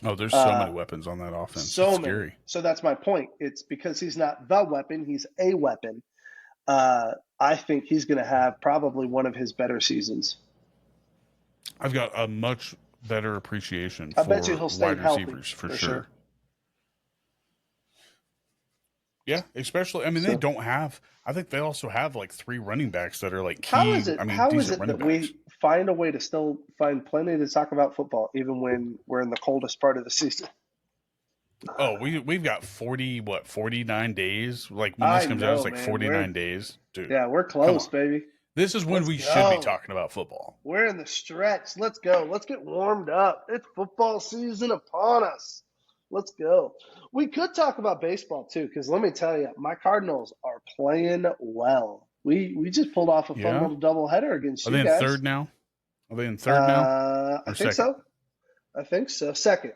Oh, there's so many weapons on that offense. So it's many. scary. So that's my point. It's because he's not the weapon, he's a weapon. I think he's going to have probably one of his better seasons. I've got a much better appreciation I for bet you he'll stay wide healthy, receivers for for sure. sure. Yeah, especially. I mean, they don't have. I think they also have like 3 running backs that are like key. How is it? I mean, How is decent it running that backs. we find a way to still find plenty to talk about football, even when we're in the coldest part of the season? Oh, we've got 49 days. Like when this comes out, it's like 49 days, dude. Yeah, we're close, baby. This is when Let's we should go. be talking about football. We're in the stretch. Let's go. Let's get warmed up. It's football season upon us. Let's go. We could talk about baseball too, because let me tell you, my Cardinals are playing well. We just pulled off a fun Yeah? little doubleheader against Are you they in guys. third now? Are they in third now? I Or think second? so. I think so. Second.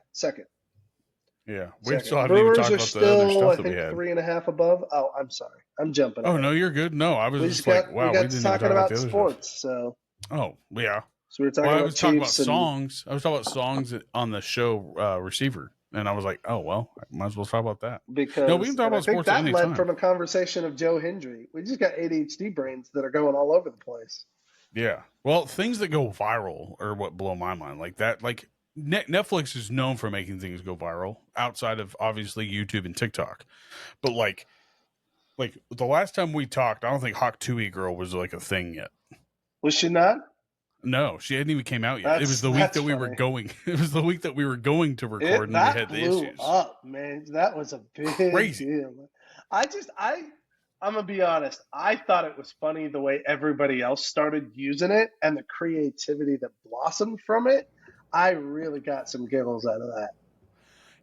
Yeah, we Second. still haven't even Brewers talked are about the other still, stuff I that we think, had. 3.5 above. Oh, I'm sorry. I'm jumping. Oh ahead. no, you're good. No, I was We just just like, got wow, we got didn't even talking talk about about the other sports. stuff. So Oh yeah. we were talking Well, I about was talking about Chiefs and songs. I was talking about songs on the show Receiver, and I was like, oh well, I might as well talk about that. because No, we can talk and I about think sports that anytime. led from a conversation of Joe Hendry. We just got ADHD brains that are going all over the place. Yeah. Well, things that go viral are what blow my mind. Like that. Like Netflix is known for making things go viral outside of obviously YouTube and TikTok, but like the last time we talked, I don't think Hawk 2E Girl was like a thing yet. Was she not? No, she hadn't even came out yet. It was the week That's that we were funny. going. It was the week that we were going to record, and we That had the blew issues. up, man. That was a big Crazy. deal. I'm gonna be honest. I thought it was funny the way everybody else started using it and the creativity that blossomed from it. I really got some giggles out of that.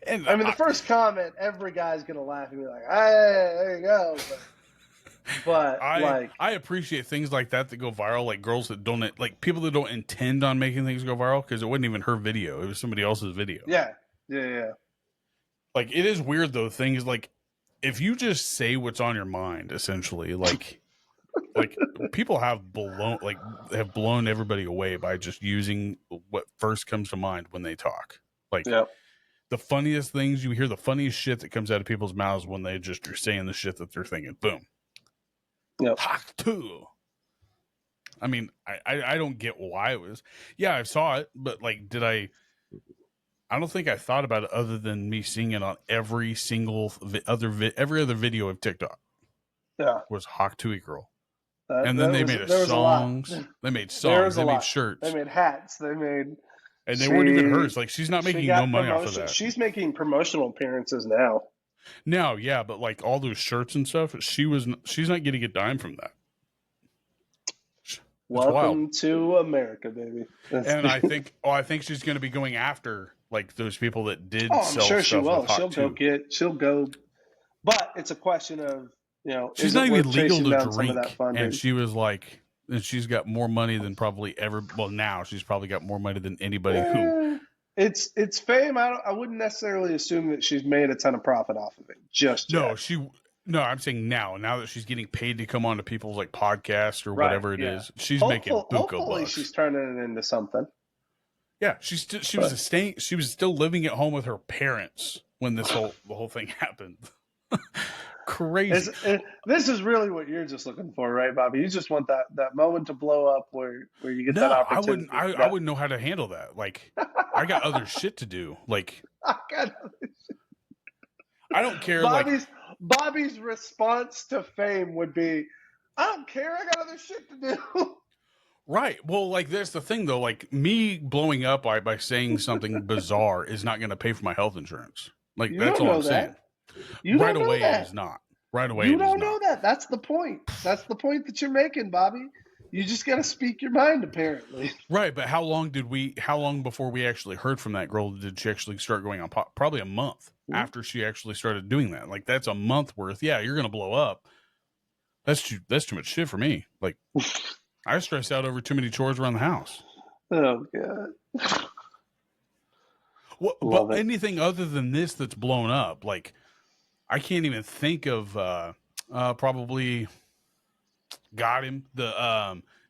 And I mean, the first comment, every guy's gonna laugh and be like, "Hey, there you go." But I appreciate things like that go viral, like girls that don't, like people that don't intend on making things go viral, because it wasn't even her video; it was somebody else's video. yeah. Like it is weird though. Things like if you just say what's on your mind, essentially, like people have blown everybody away by just using what first comes to mind when they talk. Like the funniest things you hear, the funniest shit that comes out of people's mouths when they just are saying the shit that they're thinking. Boom. Yep. Hawk 2. I mean, I don't get why it was. Yeah, I saw it, but like, did I don't think I thought about it other than me seeing it on every single every other video of TikTok. Yeah. Was Hawk 2E Girl. They made songs. They made songs. They made shirts. They made hats. They made. And they weren't even hers. Like she's not making no money off of that. She's making promotional appearances now. No, yeah, but like all those shirts and stuff, she's not getting a dime from that. Welcome to America, baby. And I think she's going to be going after like those people that did. Oh, I'm sell sure she stuff will. with Hawk 2. She'll go. But it's a question of You know, She's is not it worth even legal chasing to down some of drink, that funding? and she was like, and she's got more money than probably ever. Well, now she's probably got more money than anybody who. It's fame. I wouldn't necessarily assume that she's made a ton of profit off of it just No, yet. No, I'm saying now that she's getting paid to come on to people's like podcasts or Right, whatever it yeah. is, she's making buco Hopefully bucks. she's turning it into something. Yeah, she was still living at home with her parents when the whole thing happened. Crazy. This is really what you're just looking for, right, Bobby? You just want that moment to blow up where you get that opportunity. I wouldn't know how to handle that. Like, I got other shit to do. Like, I don't care. Bobby's response to fame would be, I don't care. I got other shit to do. Right. Well, like, that's the thing, though. Like, me blowing up by saying something bizarre is not going to pay for my health insurance. Like, that's all I'm saying. Right away, it is not. Right away, you don't know that. That's the point. That's the point that you're making, Bobby. You just got to speak your mind, apparently. Right, but how long before we actually heard from that girl did she actually start going on? Probably a month after she actually started doing that. Like, that's a month worth. Yeah, you're going to blow up. That's too much shit for me. Like, I stress out over too many chores around the house. Oh, God. But anything other than this that's blown up, like, I can't even think of probably got him.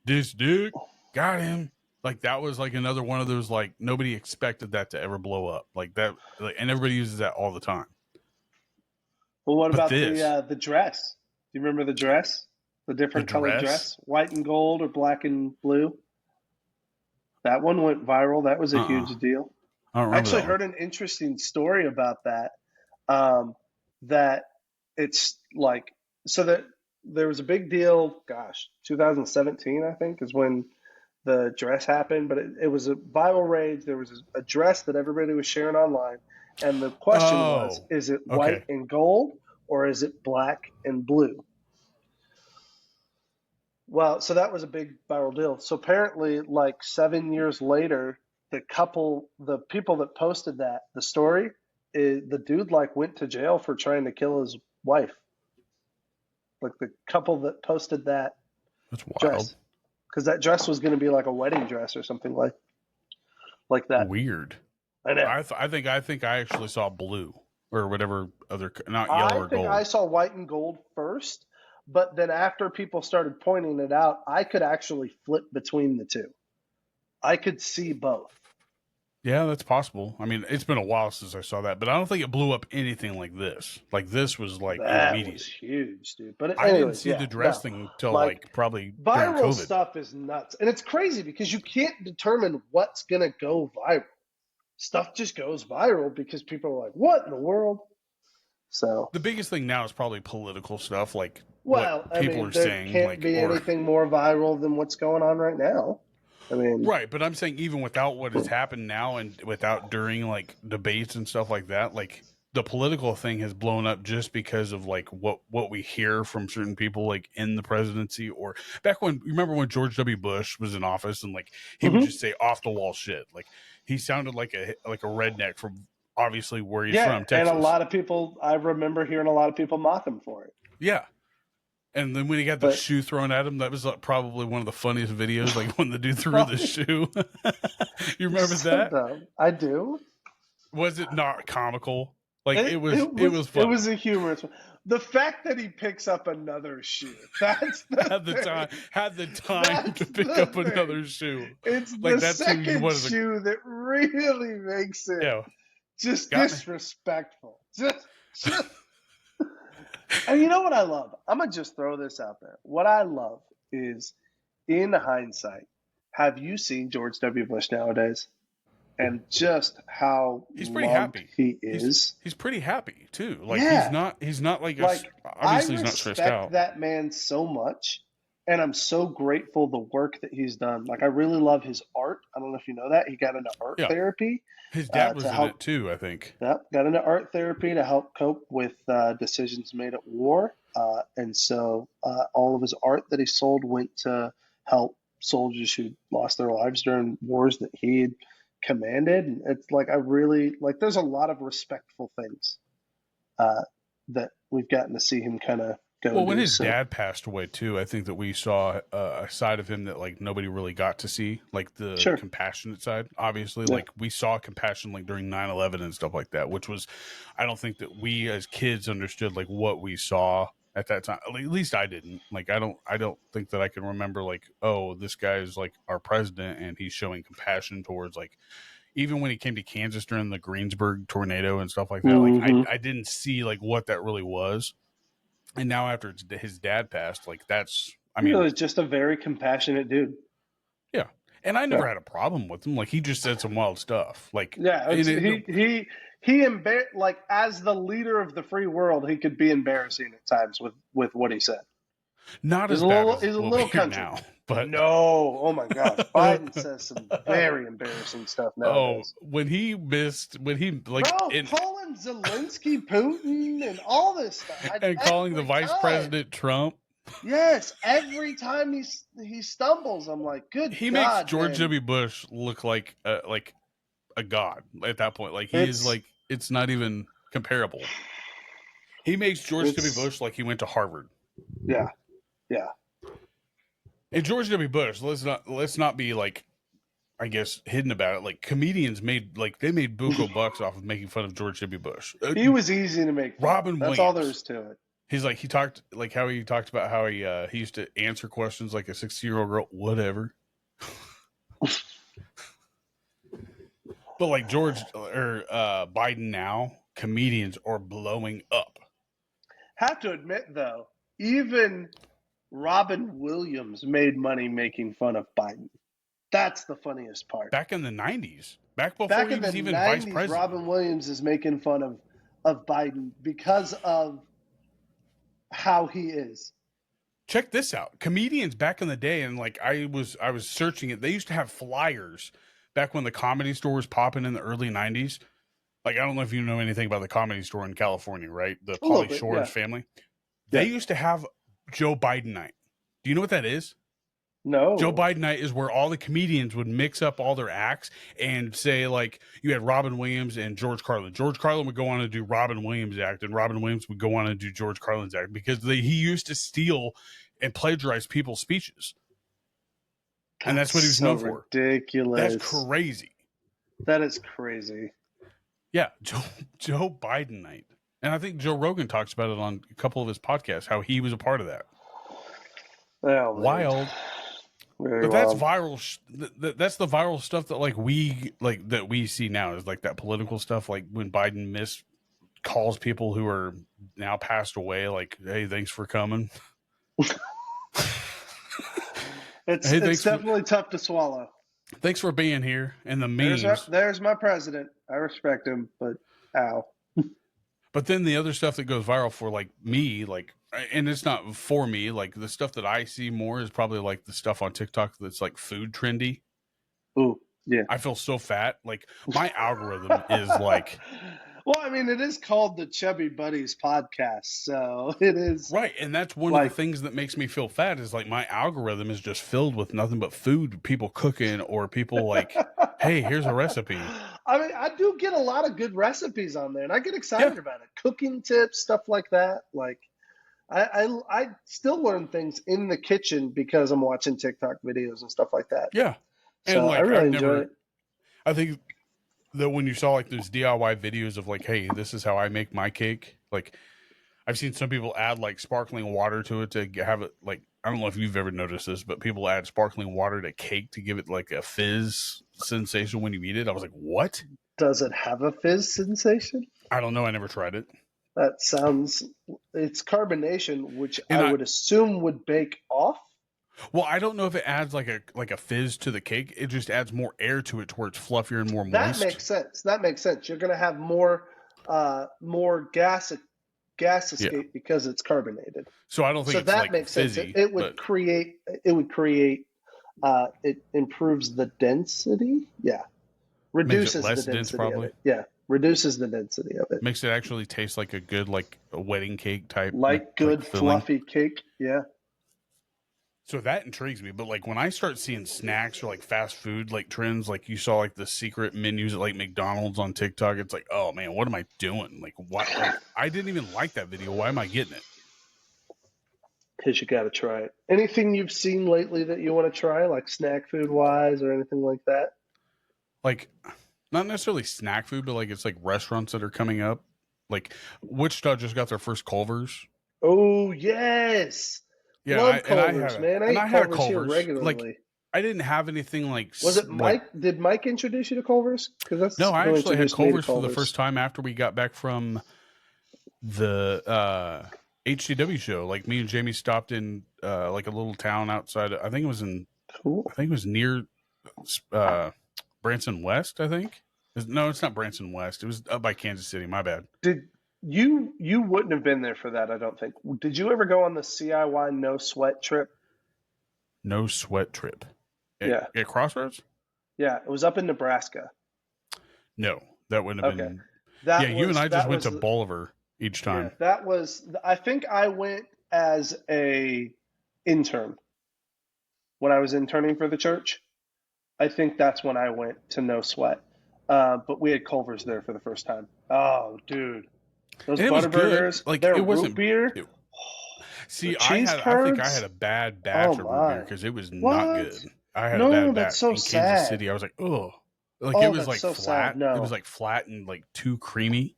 This dude got him. Like, that was like another one of those, like, nobody expected that to ever blow up. Like that, like, and everybody uses that all the time. Well, what about the dress? Do you remember the dress? The different colored dress? White and gold or black and blue? That one went viral. That was a huge deal. I actually heard an interesting story about that. That it's like, so that there was a big deal, 2017, I think, is when the dress happened, but it was a viral rage. There was a dress that everybody was sharing online. And the question was, is it white and gold or is it black and blue? Well, so that was a big viral deal. So apparently, like 7 years later, the people that posted the story, the dude like went to jail for trying to kill his wife. Like the couple that posted that dress, because that dress was going to be like a wedding dress or something like that. Weird. I know. I think I actually saw blue or whatever other, not yellow or gold. I saw white and gold first, but then after people started pointing it out, I could actually flip between the two. I could see both. Yeah, that's possible. I mean, it's been a while since I saw that, but I don't think it blew up anything like this. Like, this was like immediate. That was huge, dude. But I didn't see the dress thing until like probably during viral COVID. Stuff is nuts, and it's crazy because you can't determine what's gonna go viral. Stuff just goes viral because people are like, "What in the world?" So the biggest thing now is probably political stuff, like what people are saying. There can't be anything more viral than what's going on right now. I mean, right, but I'm saying even without what has happened now and without during like debates and stuff like that, like the political thing has blown up just because of like what we hear from certain people like in the presidency, or back when, you remember when George W. Bush was in office and like he would just say off the wall shit. Like he sounded like a redneck from obviously where he's from, Texas. And a lot of people, I remember hearing a lot of people mock him for it. Yeah. And then when he got the shoe thrown at him, that was probably one of the funniest videos, like when the dude threw the shoe. You remember that? Dumb. I do. Was it not comical? Like it was funny. It was a humorous one. The fact that he picks up another shoe, that's had the time to pick up another shoe. It's like the second shoe that really makes it just disrespectful. Just And you know what I love? I'm going to just throw this out there. What I love is, in hindsight, have you seen George W. Bush nowadays? And just how he's pretty happy he is. He's pretty happy too. Like he's not like obviously he's not stressed out. I respect that man so much, and I'm so grateful the work that he's done. Like I really love his art. I don't know if you know that. He got into art therapy. His dad was in it too, I think. Yep, got into art therapy to help cope with decisions made at war. And so all of his art that he sold went to help soldiers who lost their lives during wars that he had commanded. And it's like, I really, like, there's a lot of respectful things that we've gotten to see him kind of go Well, when do. his So, dad passed away too, I think that we saw a side of him that like nobody really got to see, like the Sure. compassionate side. Obviously, Yeah. like we saw compassion like during 9/11 and stuff like that, which was, I don't think that we as kids understood like what we saw at that time. At least I didn't. Like I don't think that I can remember like, oh, this guy is like our president and he's showing compassion towards like, even when he came to Kansas during the Greensburg tornado and stuff like that. Like I didn't see like what that really was. And now after his dad passed, like that's, I mean, he's just a very compassionate dude. yeah. And I never had a problem with him. Like he just said some wild stuff. Like Yeah, he like as the leader of the free world, he could be embarrassing at times with what he said. not He's as a bad little, as he's a little country now, but no, oh my gosh, Biden says some very embarrassing stuff nowadays. when he like calling Zelensky Putin and all this stuff, and calling the vice president Trump. Yes, every time he stumbles, I'm like, good. He God, makes George man. W. Bush look like a god at that point. Like he is like, it's not even comparable. He makes George W. Bush like he went to Harvard. Yeah. Yeah. And George W. Bush, let's not be like, I guess, hidden about it. Like comedians made buco bucks off of making fun of George W. Bush. He was easy to make fun. Robin That's Williams. all there is to it. He's like, he talked about how he used to answer questions like a 60-year-old girl, whatever. But like George or Biden now, comedians are blowing up. Have to admit though, even Robin Williams made money making fun of Biden. That's the funniest part. Back in the 90s, back before he was even vice president, Robin Williams is making fun of Biden because of how he is. Check this out. Comedians back in the day, and like I was searching it, they used to have flyers back when the Comedy Store was popping in the early 90s. Like, I don't know if you know anything about the Comedy Store in California, right? The Pauly Shore's family. They used to have Joe Biden night. Do you know what that is? No. Joe Biden night is where all the comedians would mix up all their acts and say, like, you had Robin Williams and George Carlin. George Carlin would go on to do Robin Williams' act, and Robin Williams would go on and do George Carlin's act because he used to steal and plagiarize people's speeches. And that's what he was known for. Ridiculous. That's crazy. That is crazy. Yeah, Joe Biden night. And I think Joe Rogan talks about it on a couple of his podcasts, how he was a part of that. Oh, wild. Very but that's wild. viral. That's the viral stuff that we see now is like that political stuff. Like when Biden calls people who are now passed away, like, "Hey, thanks for coming." It's definitely tough to swallow. Thanks for being here. And the memes. There's my president. I respect him, but ow. But then the other stuff that goes viral for like me, like, and it's not for me, like the stuff that I see more is probably like the stuff on TikTok that's like food trendy. Ooh, yeah. I feel so fat. Like my algorithm is like. Well, I mean, it is called the Chubby Buddies podcast, so it is. Right, and that's one of the things that makes me feel fat is like my algorithm is just filled with nothing but food, people cooking, or people like, hey, here's a recipe. I mean, I do get a lot of good recipes on there, and I get excited about it. Cooking tips, stuff like that. Like, I still learn things in the kitchen because I'm watching TikTok videos and stuff like that. Yeah, and so like I really enjoy it. I think that when you saw like those DIY videos of like, hey, this is how I make my cake. Like, I've seen some people add like sparkling water to it to have it like, I don't know if you've ever noticed this, but people add sparkling water to cake to give it like a fizz sensation when you eat it. I was like, what? Does it have a fizz sensation? I don't know. I never tried it. That sounds, it's carbonation, which I would assume would bake off. Well, I don't know if it adds like a fizz to the cake. It just adds more air to it to where it's fluffier and more moist. That makes sense. You're going to have more gas escape because it's carbonated. So I don't think so it's that like makes fizzy, sense. It would create. It improves the density. Yeah, reduces the density of it. Yeah, reduces the density of it. Makes it actually taste like a good a wedding cake type, like good fluffy cake. Yeah. So that intrigues me, but like when I start seeing snacks or like fast food like trends, like you saw like the secret menus at like McDonald's on TikTok, it's like, oh man, what am I doing? Like what? Like, I didn't even like that video. Why am I getting it? because you got to try it. Anything you've seen lately that you want to try, like snack food wise or anything like that? Like, not necessarily snack food, but like it's like restaurants that are coming up. Like Wichita just got their first Culver's. Oh yes, Yeah, love Culver's, man. I eat Culver's here regularly. Like, I didn't have anything like. Was it Mike? Did Mike introduce you to Culver's? Because that's no, I who actually had introduced me to Culver's for the first time after we got back from the HCW show. Like me and Jamie stopped in like a little town outside. I think it was in. Cool. I think it was near Branson West. I think. No, it's not Branson West. It was up by Kansas City. My bad. Did you wouldn't have been there for that? I don't think. Did you ever go on the CIY No Sweat trip? No Sweat trip. Yeah. At Crossroads? Yeah, it was up in Nebraska. No, that wouldn't have been. You and I just went to Bolivar each time. Yeah, that was. I think I went as a intern when I was interning for the church. I think that's when I went to No Sweat. But we had Culver's there for the first time. Oh, dude, those Butterburgers, like it wasn't root beer. See, I think I had a bad batch of root beer because it was not good. I had a bad batch so in sad. Kansas City. I was like, oh, like it was like so flat. Sad. No. It was like flat and like too creamy.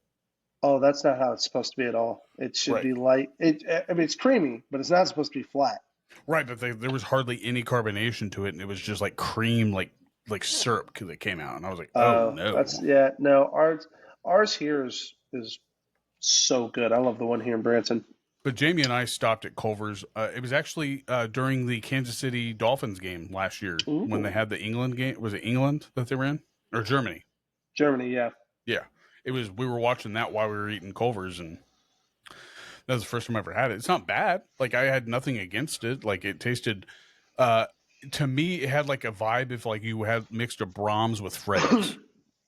Oh, that's not how it's supposed to be at all. It should be light. I mean, it's creamy, but it's not supposed to be flat. Right, but there was hardly any carbonation to it, and it was just like cream, like syrup because it came out, and I was like, oh no. Ours here is so good. I love the one here in Branson. But Jamie and I stopped at Culver's. It was actually during the Kansas City Dolphins game last year when they had the England game. Was it England that they were in or Germany? Germany, yeah. Yeah, it was. We were watching that while we were eating Culver's, and that was the first time I ever had it. It's not bad. Like I had nothing against it. Like it tasted. To me, it had like a vibe if like you had mixed a Brahms with Freddy's.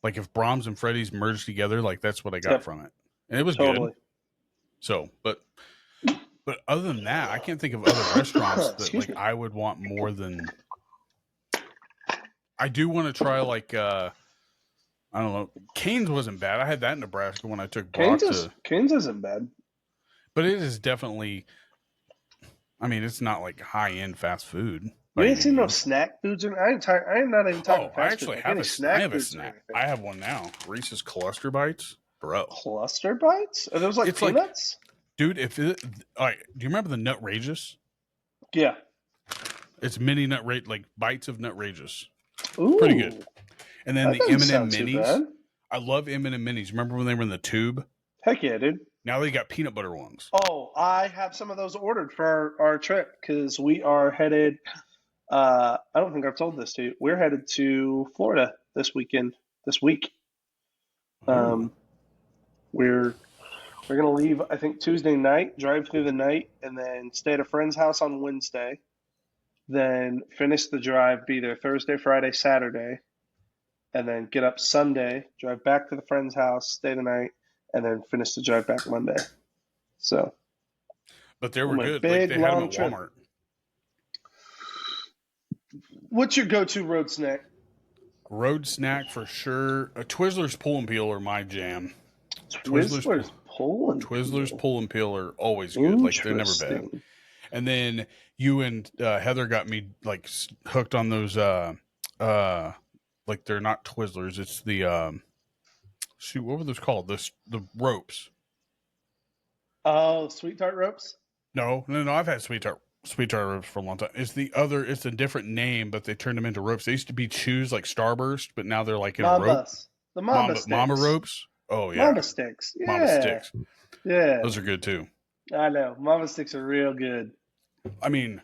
Like if Brahms and Freddy's merged together, like that's what I got from it, and it was good. So, but other than that, I can't think of other restaurants that like I would want more than. I do want to try like I don't know. Cane's wasn't bad. I had that in Nebraska when I took Brock to. Cane's isn't bad, but it is definitely. I mean, it's not like high end fast food. You ain't seen no snack foods? I am not even talking fast food. I actually have a snack. I have one now. Reese's Cluster Bites, bro. Cluster Bites? Are those like it's peanuts? Dude, do you remember the Nutrageous? Yeah. It's mini like bites of Nutrageous. Ooh, pretty good. And then the M&M Minis. Bad. I love M&M Minis. Remember when they were in the tube? Heck yeah, dude. Now they got peanut butter ones. Oh, I have some of those ordered for our trip because we are headed. I don't think I've told this to you. We're headed to Florida this week. We're gonna leave, I think, Tuesday night, drive through the night, and then stay at a friend's house on Wednesday. Then finish the drive, be there Thursday, Friday, Saturday, and then get up Sunday, drive back to the friend's house, stay the night, and then finish the drive back Monday. So, but they were good. Like they had them at Walmart. What's your go-to road snack? Road snack for sure. Twizzlers pull and peel are my jam. Twizzlers pull and peel are always good. Like they're never bad. And then you and Heather got me like hooked on those. Like they're not Twizzlers. It's the what were those called? The ropes. Oh, sweet tart ropes. No. I've had sweet tart ropes for a long time. It's a different name, but they turned them into ropes. They used to be chews like Starburst, but now they're like in a rope. The Mama ropes. Oh yeah, Mama sticks. Yeah. Mama sticks. Yeah, those are good too. I know Mama sticks are real good. I mean,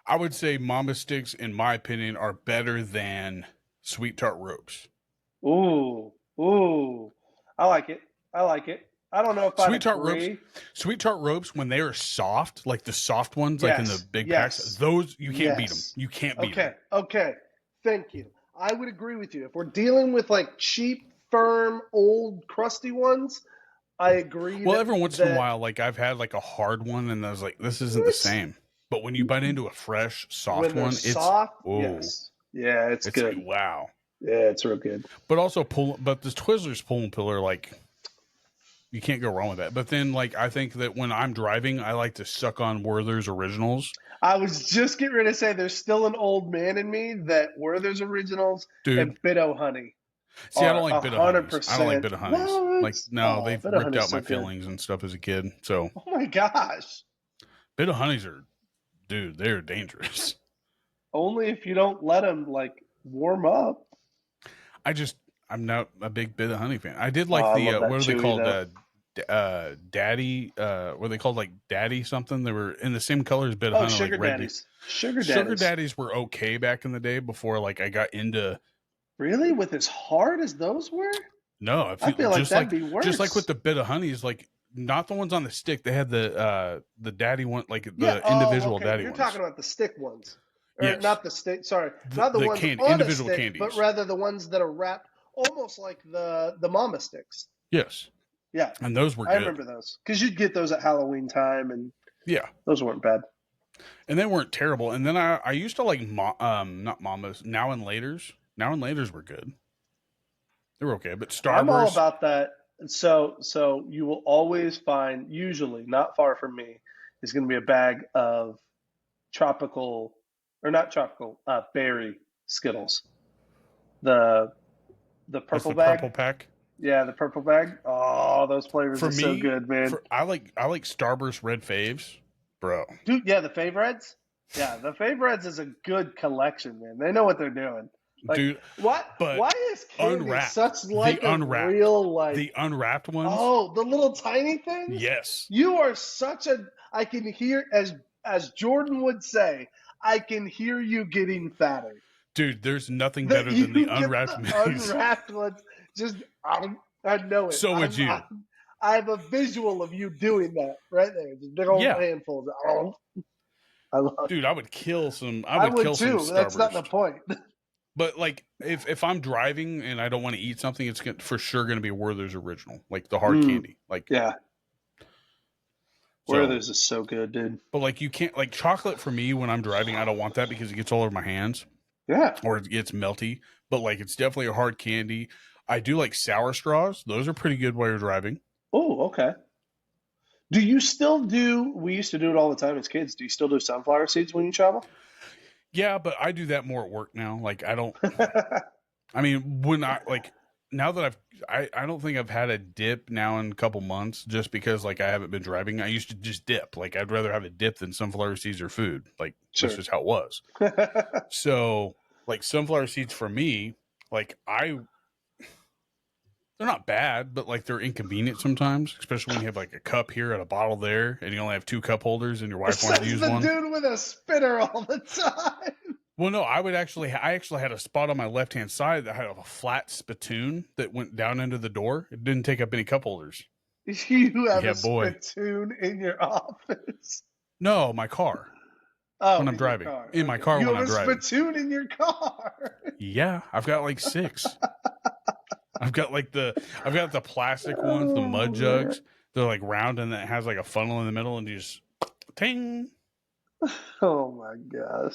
I would say Mama sticks, in my opinion, are better than sweet tart ropes. Ooh, I like it. I don't know if I agree. Sweet tart ropes, when they are soft, like the soft ones, like in the big packs, those you can't beat them. You can't beat them. Okay. Thank you. I would agree with you. If we're dealing with like cheap, firm, old, crusty ones, I agree. Well, every once in a while, like I've had like a hard one, and I was like, this isn't the same. But when you bite into a fresh, soft one, it's soft. Yes. Yeah, it's good. Like, wow. Yeah, it's real good. But also the Twizzlers pull and peel are like, You can't go wrong with that. But then, like, I think that when I'm driving, I like to suck on Werther's Originals. I was just getting ready to say there's still an old man in me that Werther's Originals and Bit-O Honey. See, I don't like Bit-O Honeys. I don't like Bit-O Honeys. What? Like, no, they've Bit-O ripped Honey's out my so good. feelings and stuff as a kid. So, Oh my gosh. Bit-O Honeys are, dude, they're dangerous. Only if you don't let them, like, warm up. I'm not a big Bit-O Honey fan. I did like I the, love that what are they chewy, called? Daddy, were they called like Daddy something? They were in the same color as Bit-O Oh, Honey. Sugar like Daddies. Sugar Daddies. Sugar Daddies were okay back in the day before, like, I got into. Really? With as hard as those were? No, I feel like just that'd be worse. Just like with the Bit-O Honeys, like, not the ones on the stick. They had the daddy one, like the individual daddy You're ones. talking about the stick ones. Or Yes. Not the stick, sorry. Not the ones on individual a stick, candies. but rather the ones that are wrapped almost like the mama sticks. Yes. Yeah. And those were good. I remember those. Because you'd get those at Halloween time, and yeah, those weren't bad. And they weren't terrible. And then I used to like, not Mamas, Now and Laters. Now and Laters were good. They were okay, but Starburst. I'm all about that. So you will always find, usually not far from me, is going to be a bag of berry Skittles. The purple bag. Purple pack. Yeah, the purple bag. Oh, those flavors are so good, man. I like Starburst Red Faves, bro. Dude, yeah, the Fave Reds. Yeah, the Fave Reds is a good collection, man. They know what they're doing. Like, dude, why is candy such like a real, like, the unwrapped ones? Oh, the little tiny things? Yes. You are such a, I can hear, as Jordan would say, I can hear you getting fatter. Dude, there's nothing better than the unwrapped minis. Unwrapped ones, just, I know it. So would you. I have a visual of you doing that right there. Just big old handfuls. Oh, I love it. Dude, I would kill some. I would kill too. Some That's not Starburst. the point. But like, if I'm driving and I don't want to eat something, it's for sure going to be Werther's Original, like the hard candy. Like, yeah, Werther's is so good, dude. But like, you can't, like, chocolate for me when I'm driving, I don't want that because it gets all over my hands. Yeah, or it gets melty. But like, it's definitely a hard candy. I do like sour straws; those are pretty good while you're driving. Oh, okay. Do you still do? We used to do it all the time as kids. Do you still do sunflower seeds when you travel? Yeah, but I do that more at work now. Like, I don't. I mean, when now that I don't think I've had a dip now in a couple months, just because like I haven't been driving. I used to just dip. Like, I'd rather have a dip than sunflower seeds or food. Like, that's just how it was. So, like, sunflower seeds for me, like, they're not bad, but like, they're inconvenient sometimes, especially when you have like a cup here and a bottle there, and you only have 2 cup holders, and your wife wants to use one. The dude with a spinner all the time. Well, no, I actually had a spot on my left hand side that had a flat spittoon that went down into the door. It didn't take up any cup holders. You have a spittoon in your office? No, my car. Oh, when I'm driving. In my car when I'm driving. You have a spittoon in your car? Yeah, I've got like 6. I've got the plastic ones, the mud jugs. They're like round and it has like a funnel in the middle, and you just ting. Oh my gosh.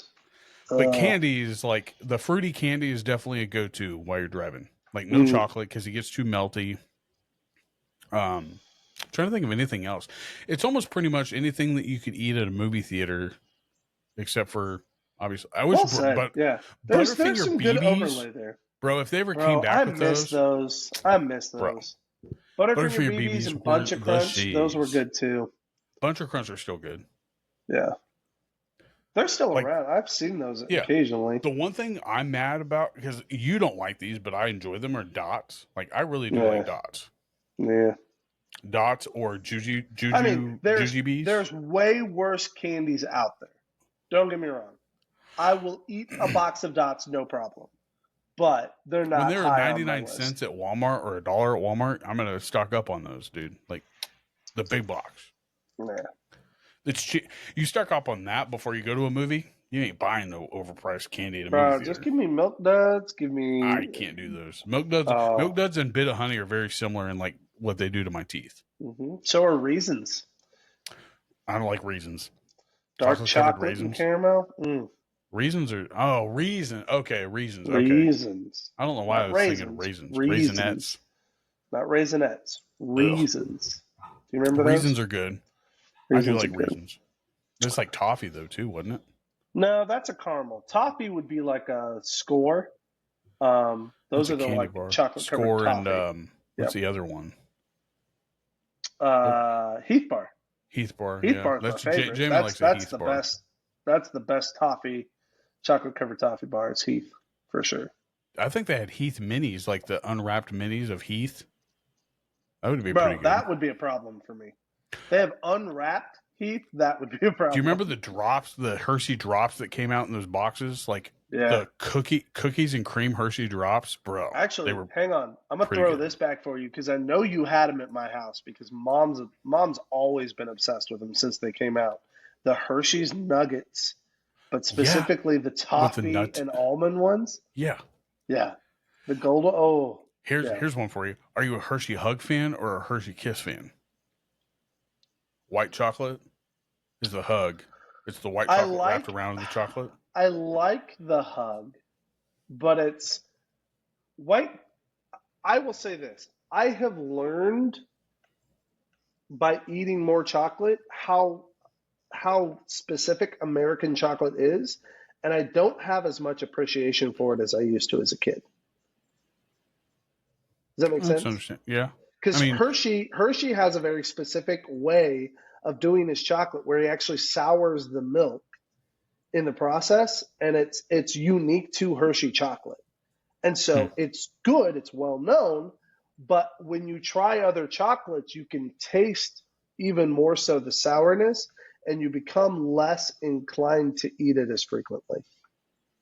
But candy is like, the fruity candy is definitely a go-to while you're driving. Like, no chocolate because it gets too melty. Trying to think of anything else. It's almost pretty much anything that you could eat at a movie theater, except for, obviously, I wish. Yeah, there's some good overlay there, bro. If they ever came back with those, I miss those. Butterfinger BBs and Bunch of Crunch, those were good too. Bunch of Crunch are still good. Yeah. They're still around. I've seen those occasionally. The one thing I'm mad about, because you don't like these, but I enjoy them, are Dots. Like, I really do like Dots. Yeah. Dots or Juju. I mean, Jujubes. There's way worse candies out there. Don't get me wrong. I will eat a box of Dots, no problem. But they're not. When they're 99 cents at Walmart or $1 at Walmart, I'm gonna stock up on those, dude. Like, the big box. Yeah. It's cheap. You stock up on that before you go to a movie. You ain't buying no overpriced candy at a movie theater. Just give me Milk Duds. Give me. I can't do those. Milk Duds and Bit-O Honey are very similar in like what they do to my teeth. Mm-hmm. So are Raisins. I don't like Raisins. Dark chocolate and caramel. Raisins are Raisins. Okay, Raisins. Okay. Raisins. I don't know why I was thinking Raisins. Raisinets. Not Raisinets. Reasons. Do you remember those? Reasons are good. Reasons I are do like good. Reasons. It's like toffee though too, wasn't it? No, that's a caramel. Toffee would be like a Score. Those It's are a the candy like bar. chocolate covered Score toffee. and what's the other one? Heath Bar. Heath Bar. Heath Yeah, Bar is my that's favorite. Jamie likes a Heath the Bar. best. That's the best toffee, chocolate covered toffee bar. It's Heath for sure. I think they had Heath minis, like the unwrapped minis of Heath. That would be Bro, pretty good. that would be a problem for me. They have unwrapped Heath. That would be a problem. Do you remember the drops, the Hershey drops that came out in those boxes? Like Yeah. the cookies and cream Hershey drops, bro. Actually, they were hang on. I'm gonna pretty throw good. this back for you because I know you had them at my house because mom's always been obsessed with them since they came out. The Hershey's Nuggets, but specifically the toffee nuts. and almond ones. Yeah. Yeah, the gold. Oh, Here's one for you. Are you a Hershey Hug fan or a Hershey Kiss fan? White chocolate is the Hug. It's the white chocolate wrapped around the chocolate. I like the Hug, but it's white. I will say this. I have learned by eating more chocolate how specific American chocolate is, and I don't have as much appreciation for it as I used to as a kid. Does that make sense? Understand. Yeah. Because Hershey has a very specific way of doing his chocolate where he actually sours the milk in the process, and it's unique to Hershey chocolate. And so it's good, it's well known, but when you try other chocolates, you can taste even more so the sourness, and you become less inclined to eat it as frequently.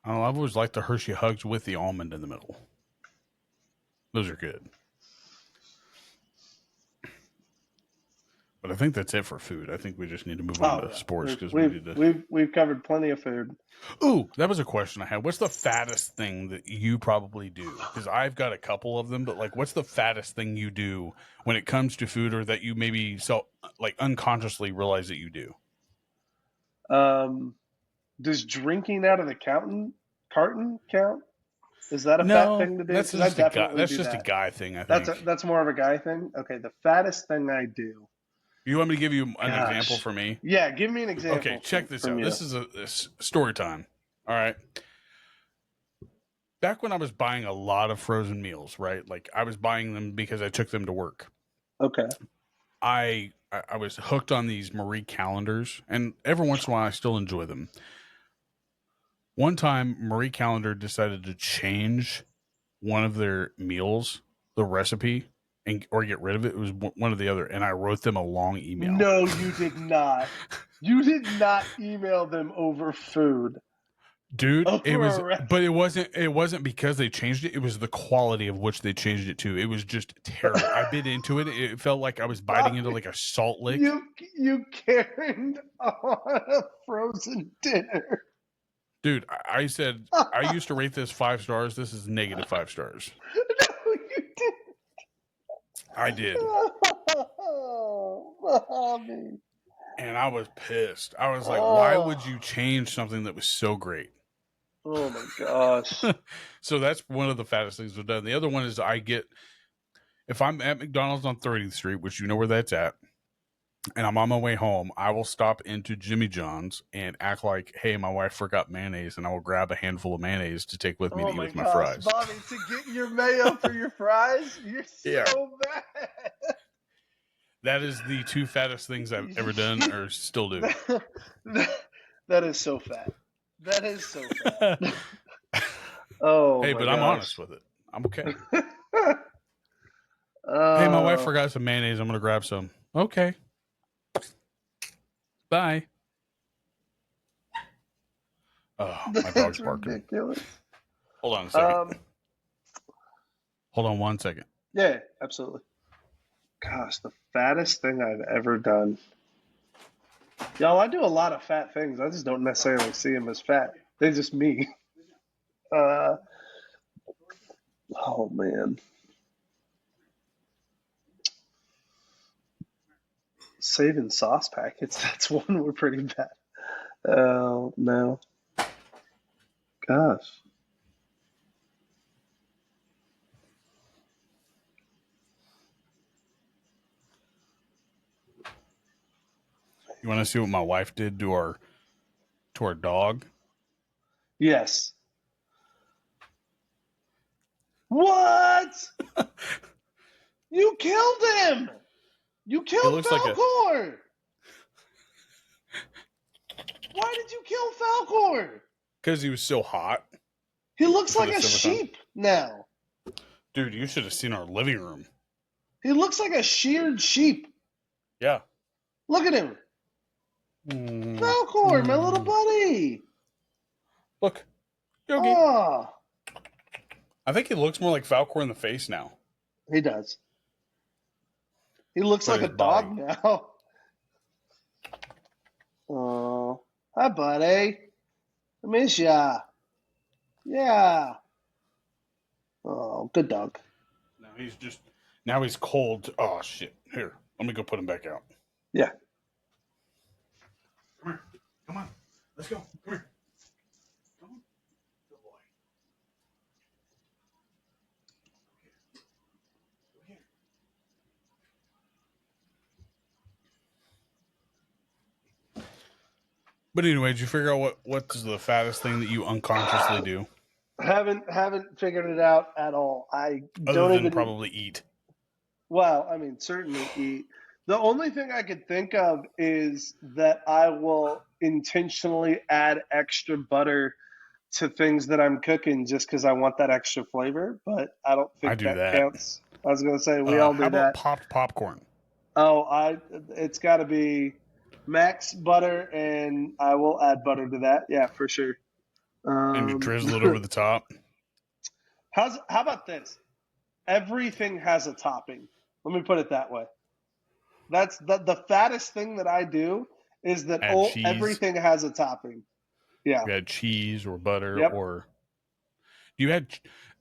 Oh, I've always liked the Hershey Hugs with the almond in the middle. Those are good. But I think that's it for food. I think we just need to move on to sports because we've covered plenty of food. Ooh, that was a question I had. What's the fattest thing that you probably do? Because I've got a couple of them, but like, what's the fattest thing you do when it comes to food, or that you maybe unconsciously realize that you do? Does drinking out of the carton count? Is that a fat thing to do? That's just a guy thing. I think that's more of a guy thing. Okay, the fattest thing I do. You want me to give you an example for me? Yeah, give me an example. Okay, check this out. This is a story time. All right. Back when I was buying a lot of frozen meals, right? Like I was buying them because I took them to work. Okay. I was hooked on these Marie calendars, and every once in a while I still enjoy them. One time, Marie Calendar decided to change one of their meals, the recipe, or get rid of it. It was one or the other, and I wrote them a long email. No, you did not. You did not email them over food. Dude, it wasn't because they changed it. It was the quality of which they changed it to. It was just terrible. I bit into it. It felt like I was biting into like a salt lick. You carried on a frozen dinner. Dude, I said, I used to rate this 5 stars. This is negative 5 stars. No, you didn't. I did. Mommy. And I was pissed. I was like, why would you change something that was so great? Oh my gosh. So that's one of the fattest things we've done. The other one is if I'm at McDonald's on 30th Street, which you know where that's at, and I'm on my way home, I will stop into Jimmy John's and act like, hey, my wife forgot mayonnaise, and I will grab a handful of mayonnaise to take with me to eat with my fries. Bobby, to get your mayo for your fries? You're so bad. That is the 2 fattest things I've ever done or still do. That is so fat. That is so fat. Oh, hey, but gosh. I'm honest with it. I'm okay. Hey, my wife forgot some mayonnaise. I'm going to grab some. Okay. Bye. Oh, my dog's barking. Ridiculous. Hold on a second. Hold on 1 second. Yeah, absolutely. Gosh, the fattest thing I've ever done. Y'all, I do a lot of fat things. I just don't necessarily see them as fat. They're just me. Oh, man. Saving sauce packets. That's one we're pretty bad. Oh, no. Gosh. You want to see what my wife did to our dog? Yes. What? You killed him! You killed Falcor! Why did you kill Falcor? Because he was so hot. He looks like a sheep now. Dude, you should have seen our living room. He looks like a sheared sheep. Yeah. Look at him. Falcor, my little buddy. Look. Yogi. Oh. I think he looks more like Falcor in the face now. He does. He looks like a dog now. Oh. Hi, buddy. I miss ya. Yeah. Oh, good dog. Now he's cold. Oh, shit. Here, let me go put him back out. Yeah. Come here. Come on. Let's go. Come here. Come on. Good boy. Okay. But anyway, did you figure out what's the fattest thing that you unconsciously do? Haven't figured it out at all. I Other don't than even probably eat. Well, I mean, certainly eat. The only thing I could think of is that I will intentionally add extra butter to things that I'm cooking just because I want that extra flavor. But I don't think that counts. I was going to say we all do how about that. Popped popcorn? Oh, it's got to be max butter, and I will add butter to that. Yeah, for sure. And you drizzle it over the top. How about this? Everything has a topping. Let me put it that way. That's the fattest thing that I do is that everything has a topping. Yeah. You add cheese or butter Yep.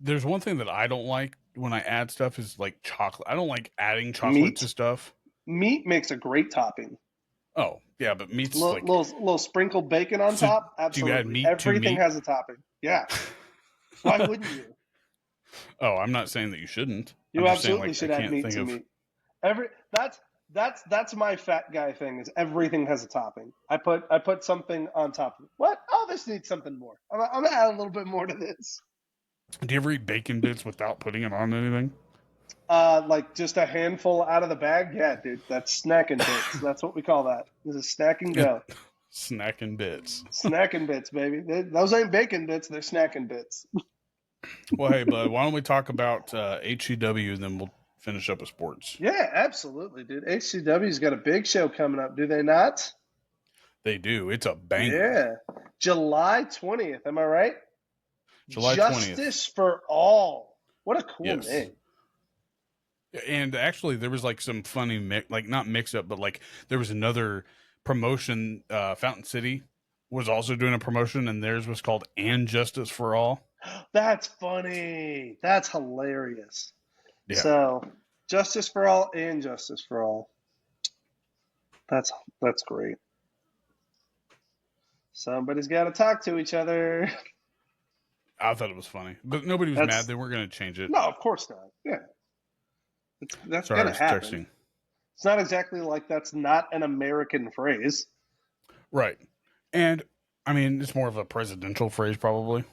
There's one thing that I don't like when I add stuff is like chocolate. I don't like adding chocolate to stuff. Meat makes a great topping. Oh, yeah, but meat's little sprinkled bacon on top. Absolutely. Do you add meat Everything to meat? has a topping. Yeah. Why wouldn't you? Oh, I'm not saying that you shouldn't. You absolutely should add meat to meat. That's my fat guy thing is everything has a topping. I put something on top of it. What? Oh, this needs something more. I'm gonna add a little bit more to this. Do you ever eat bacon bits without putting it on anything? Like just a handful out of the bag? Yeah, dude. That's snacking bits. That's what we call that. This is snack and go. Snacking bits. Snacking bits, baby. Those ain't bacon bits. They're snacking bits. Well, hey, bud, why don't we talk about HCW and then we'll finish up with sports. Yeah, absolutely, dude. HCW's got a big show coming up, do they not? They do. It's a banger. Yeah. July 20th, am I right? July 20th. Justice for All. What a cool name. And actually, there was like some funny, not mix up, but like there was another promotion. Fountain City was also doing a promotion, and theirs was called And Justice for All. That's funny. That's hilarious. Yeah. So, Justice for All and Justice for All. That's great. Somebody's got to talk to each other. I thought it was funny, but nobody was mad. They weren't going to change it. No, of course not. Yeah. That's going to happen. Texting. It's not exactly like that's not an American phrase. Right. And, I mean, it's more of a presidential phrase, probably.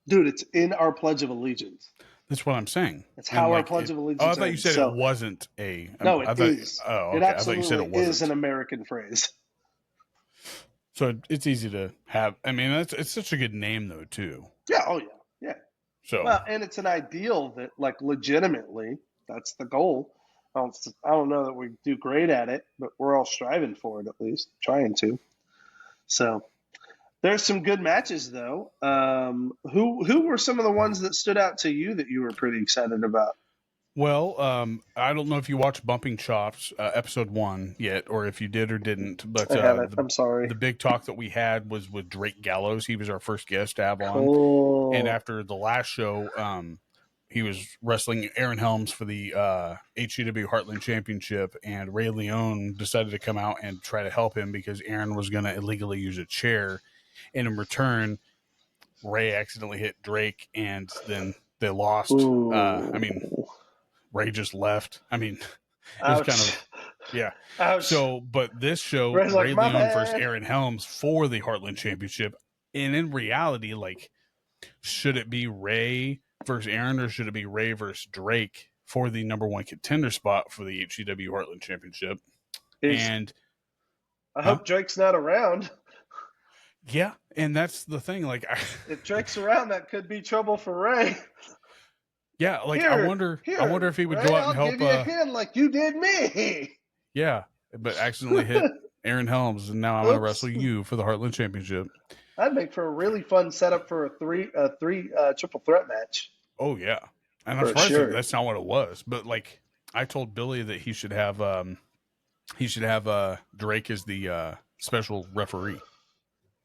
Dude, it's in our Pledge of Allegiance. That's what I'm saying. It's how our Pledge of Allegiance I thought you said it wasn't a... No, it is. Oh, okay. It absolutely I thought you said it wasn't. is an American phrase. So it's easy to have. I mean, it's such a good name, though, too. Yeah, oh, yeah, yeah. So, well, and it's an ideal that, like, legitimately, that's the goal. I don't know that we do great at it, but we're all striving for it, at least, trying to. So... There's some good matches, though. Who were some of the ones that stood out to you that you were pretty excited about? Well, I don't know if you watched Bumping Chops episode 1 yet, or if you did or didn't. But I haven't. I'm sorry. The big talk that we had was with Drake Gallows. He was our first guest to have on. Cool. And after the last show, he was wrestling Aaron Helms for the HCW Heartland Championship, and Ray Leone decided to come out and try to help him because Aaron was going to illegally use a chair. And in return, Ray accidentally hit Drake, and then they lost. I mean, Ray just left. I mean, it was kind of Yeah. Ouch. So, but this show, Ray's like, Ray "My Leon versus bad." Aaron Helms for the Heartland Championship. And in reality, like, should it be Ray versus Aaron, or should it be Ray versus Drake for the number one contender spot for the HCW Heartland Championship? And I hope Drake's not around. yeah, and that's the thing. Like, If Drake's around, that could be trouble for Ray. yeah, like Here, I wonder if he would Ray, go out I'll and help. give you a hand like you did me. Yeah, but accidentally hit Aaron Helms, and now I'm going to Oops. wrestle you for the Heartland Championship. That'd make for a really fun setup for a three triple threat match. Oh yeah, and For I'm surprised sure. that's not what it was. But like, I told Billy that he should have Drake as the special referee.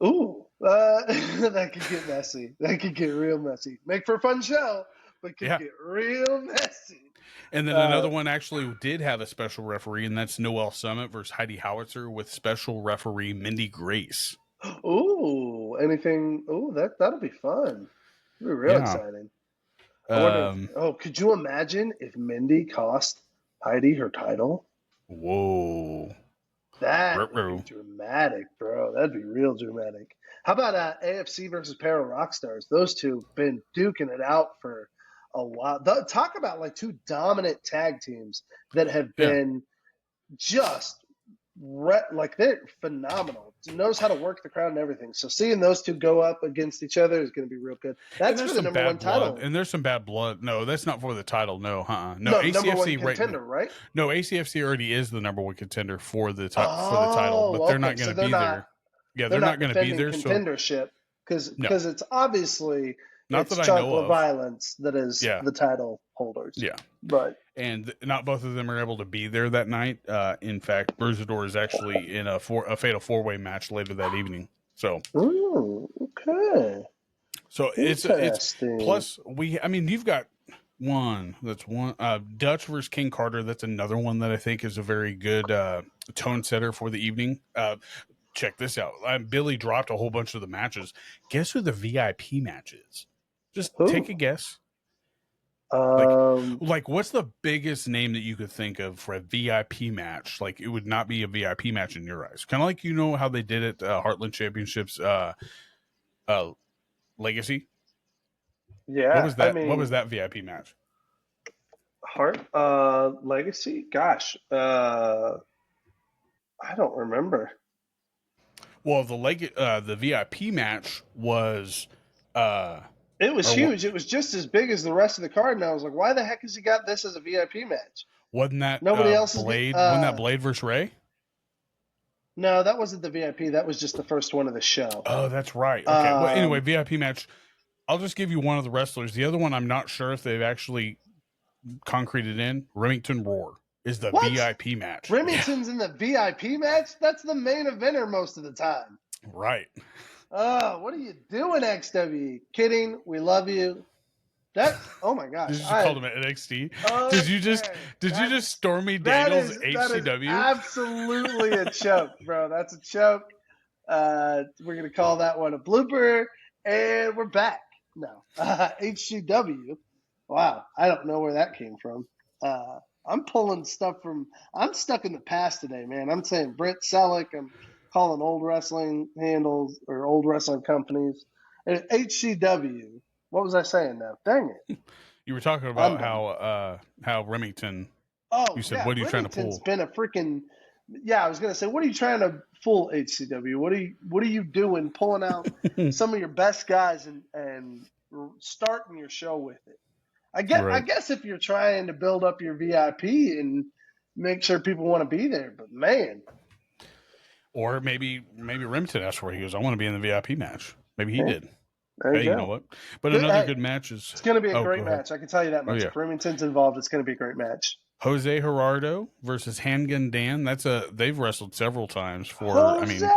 Ooh, that could get messy. That could get real messy. Make for a fun show, but could get real messy. And then another one actually did have a special referee, and that's Noelle Summit versus Heidi Howitzer with special referee Mindy Grace. Ooh, anything? Ooh, that'll be fun. It'll be real exciting. I wonder, could you imagine if Mindy cost Heidi her title? Whoa. That would be dramatic, bro. That'd be real dramatic. How about AFC versus Para Rockstars? Those two been duking it out for a while. Talk about like two dominant tag teams that have been just like they're phenomenal. Knows how to work the crowd and everything. So seeing those two go up against each other is going to be real good. That's for the number one title. And there's some bad blood. No, that's not for the title. No, no, ACFC number one contender, right? No, ACFC already is the number one contender for the title, but they're not going to be there. Yeah, they're not going to be there. Contendership because it's obviously not that I know of. Violence that is the title holders. Yeah, but and not both of them are able to be there that night. In fact, Bruisador is actually in a fatal 4-way match later that evening. So, okay. So it's plus you've got Dutch versus King Carter. That's another one that I think is a very good tone setter for the evening. Check this out. Billy dropped a whole bunch of the matches. Guess who the VIP match is? Just take a guess. Like what's the biggest name that you could think of for a VIP match? Like it would not be a VIP match in your eyes. Kind of like how they did it Heartland Championships Legacy. Yeah. What was that? What was that VIP match? Legacy? Gosh. I don't remember. Well, the VIP match was it was huge. It was just as big as the rest of the card, and I was like, "Why the heck has he got this as a VIP match?" Wasn't that nobody else? Blade? Wasn't that Blade versus Ray? No, that wasn't the VIP. That was just the first one of the show. Oh, that's right. Okay. Well, anyway, VIP match. I'll just give you one of the wrestlers. The other one, I'm not sure if they've actually concreted in. Remington Roar is the VIP match. Remington's in the VIP match? That's the main eventer most of the time. Right. Oh, what are you doing, XW? Kidding. We love you. Oh my gosh. You called him an NXT. Did you just Stormy Daniels HCW? That is absolutely a joke, bro. That's a joke. We're going to call that one a blooper. And we're back. No. HCW. Wow. I don't know where that came from. I'm pulling stuff I'm stuck in the past today, man. I'm saying Brent Selleck. I'm calling old wrestling handles or old wrestling companies. And HCW. What was I saying now? Dang it. You were talking about how Remington. Oh, you said, what are you trying to pull? Remington's been a freaking. Yeah, I was going to say, what are you trying to fool HCW? What are you doing pulling out some of your best guys and starting your show with it? I guess if you're trying to build up your VIP and make sure people want to be there, but man. Or maybe Remington asked where he goes, I want to be in the VIP match. Maybe he did. Hey, you know what? But another good match is... It's going to be a great match. I can tell you that much. Oh, yeah. If Remington's involved, it's going to be a great match. Jose Gerardo versus Handgun Dan. They've wrestled several times for. Jose!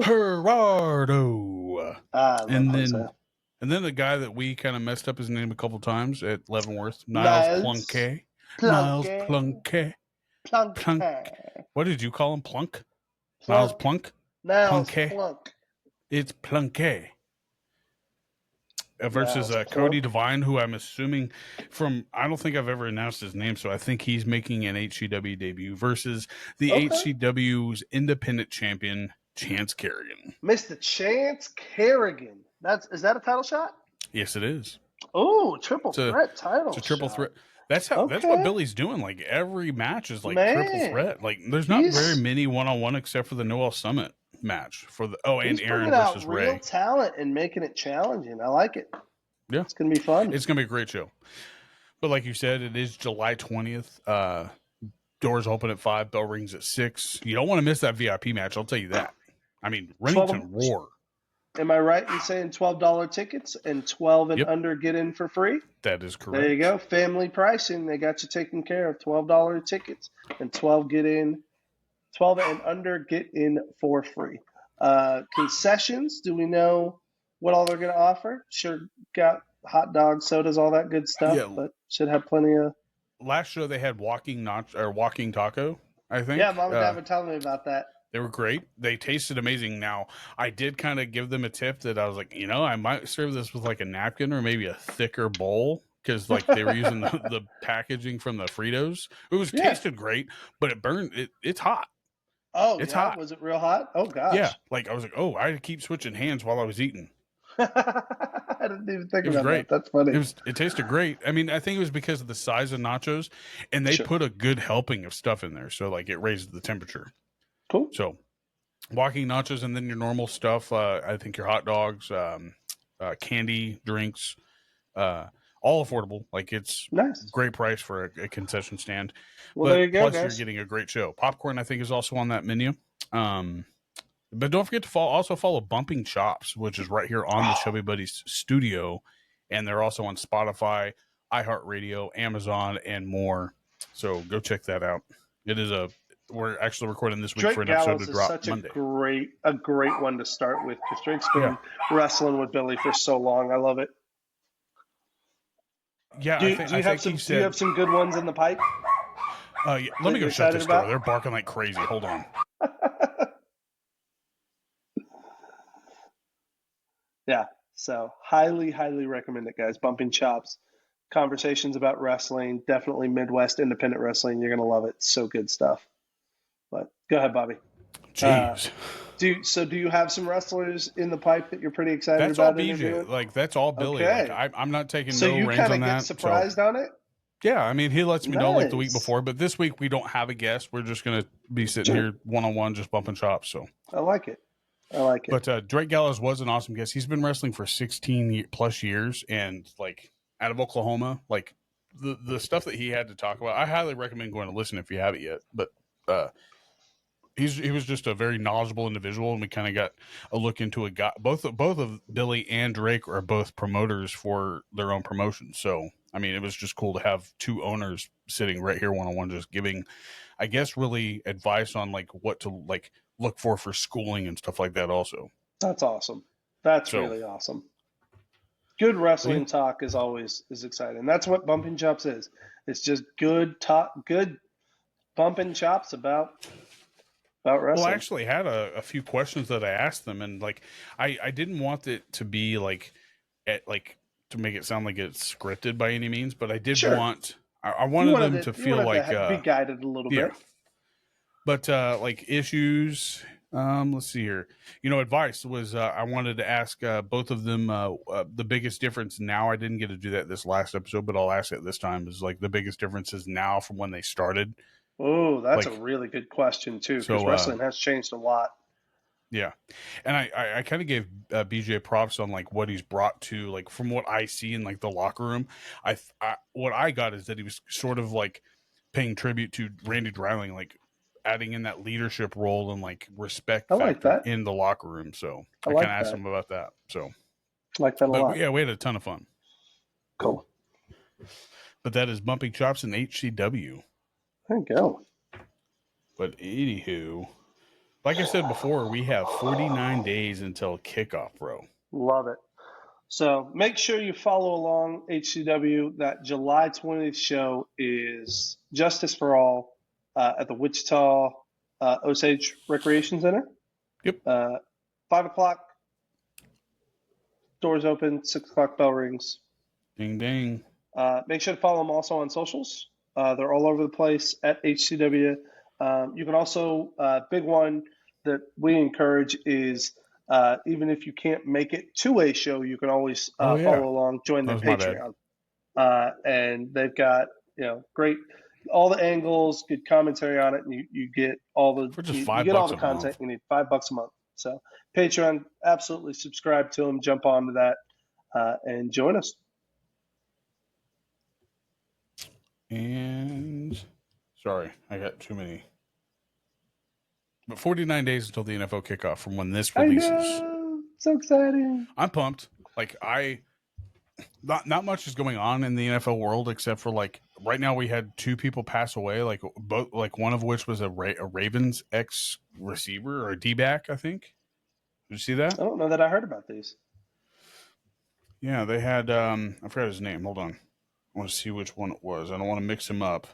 Gerardo. And then the guy that we kind of messed up his name a couple times at Leavenworth, Niles Plunke. Niles Plunke. Plunk. What did you call him? Plunk? Niles Plunk? Niles Plunke. Plunk. It's Plunke. versus Yeah, Cody Devine, who I'm assuming I don't think I've ever announced his name, so I think he's making an HCW debut versus the HCW's independent champion, Chance Kerrigan. Mr. Chance Kerrigan. Is that a title shot? Yes, it is. Oh, triple threat title. It's a triple shot. threat. That's what Billy's doing. Like every match is like triple threat. Like there's not very many 1-on-1 except for the Noel Summit match for the and Aaron versus Ray. Real talent and making it challenging. I like it. Yeah, it's gonna be fun. It's gonna be a great show. But like you said, it is July 20th. Doors open at 5. Bell rings at 6. You don't want to miss that VIP match. I'll tell you that. I mean, Remington Roar. Am I right in saying $12 tickets and 12 and under get in for free? That is correct. There you go. Family pricing. They got you taken care of. $12 tickets and 12 and under get in for free. Concessions. Do we know what all they're going to offer? Sure, got hot dogs, sodas, all that good stuff, but should have plenty of. Last show they had walking taco, I think. Yeah, Mom and Dad were telling me about that. They were great. They tasted amazing. Now, I did kind of give them a tip that I was like, I might serve this with like a napkin or maybe a thicker bowl because like they were using the packaging from the Fritos. It tasted great, but it burned. It's hot. Oh, it's hot. Was it real hot? Oh, gosh. Yeah. Like I was like, I keep switching hands while I was eating. I didn't even think about great. that. That's funny. It tasted great. I mean, I think it was because of the size of nachos, and they put a good helping of stuff in there, so like it raised the temperature. Cool. So, walking nachos, and then your normal stuff. I think your hot dogs, candy, drinks, all affordable. Like it's nice. Great price for a concession stand. Well, there you go, plus guys. You're getting a great show. Popcorn, I think, is also on that menu. But don't forget to follow Bumping Chops, which is right here on the Chubby Buddies studio, and they're also on Spotify, iHeartRadio, Amazon, and more. So go check that out. We're actually recording this week Drake for an episode Gallows to drop is such Monday. a great one to start with because Drake's been wrestling with Billy for so long. I love it. Yeah, do you have some good ones in the pipe? Let me go shut this door. They're barking like crazy. Hold on. Yeah, so highly, highly recommend it, guys. Bumping Chops, conversations about wrestling, definitely Midwest independent wrestling. You're going to love it. So good stuff. But go ahead, Bobby. Jeez. Do you have some wrestlers in the pipe that you're pretty excited that's about? That's all BJ. Like, that's all Billy. Okay. Like, I'm not taking so no reins on that. So you kind of get surprised on it? Yeah, I mean, he lets me know like the week before, but this week we don't have a guest. We're just going to be sitting here one-on-one just bumping chops. So I like it. But Drake Gallows was an awesome guest. He's been wrestling for 16 plus years, and like out of Oklahoma, like the stuff that he had to talk about, I highly recommend going to listen if you haven't yet. But he was just a very knowledgeable individual, and we kind of got a look into a guy. Both of Billy and Drake are both promoters for their own promotions. So I mean, it was just cool to have two owners sitting right here one-on-one, just giving, I guess, really advice on like what to like look for schooling and stuff like that also. That's awesome. That's really awesome. Good wrestling talk is exciting. That's what Bumping Chops is. It's just good talk, good bumping chops about wrestling. Well, I actually had a few questions that I asked them, and like I didn't want it to be like to make it sound like it's scripted by any means, but I did want I wanted them to feel like be guided a little bit. But like issues, let's see here. Advice was I wanted to ask both of them the biggest difference now. I didn't get to do that this last episode, but I'll ask it this time. Is like the biggest differences now from when they started. Oh, that's a really good question too, because wrestling has changed a lot. Yeah, and I kind of gave BJ props on like what he's brought to like from what I see in like the locker room. What I got is that he was sort of like paying tribute to Randy Dreiling, like adding in that leadership role and like respect factor in the locker room. So I kind of asked him about that. So I like that a lot. Yeah, we had a ton of fun. Cool. But that is Bumping Chops in HCW. There you go. But anywho, like I said before, we have 49 days until kickoff, bro. Love it. So make sure you follow along HCW. That July 20th show is Justice for All at the Wichita Osage Recreation Center. Yep. 5 o'clock. Doors open, 6 o'clock bell rings. Ding, ding. Make sure to follow them also on socials. They're all over the place at HCW. You can also, big one that we encourage is even if you can't make it to a show, you can always follow along, join their Patreon. And they've got, great, all the angles, good commentary on it, and you get all the, For just you $5 get all the a content month. you need, $5 a month. So Patreon, absolutely subscribe to them, jump onto that, and join us. And sorry, I got too many. But 49 days until the NFL kickoff from when this releases. I know, so exciting. I'm pumped. Like not much is going on in the NFL world except for like right now we had 2 people pass away. Like both, like one of which was a Ravens ex receiver or a D-back, I think. Did you see that? I don't know that I heard about these. Yeah, they had I forgot his name. Hold on. I want to see which one it was. I don't want to mix him up.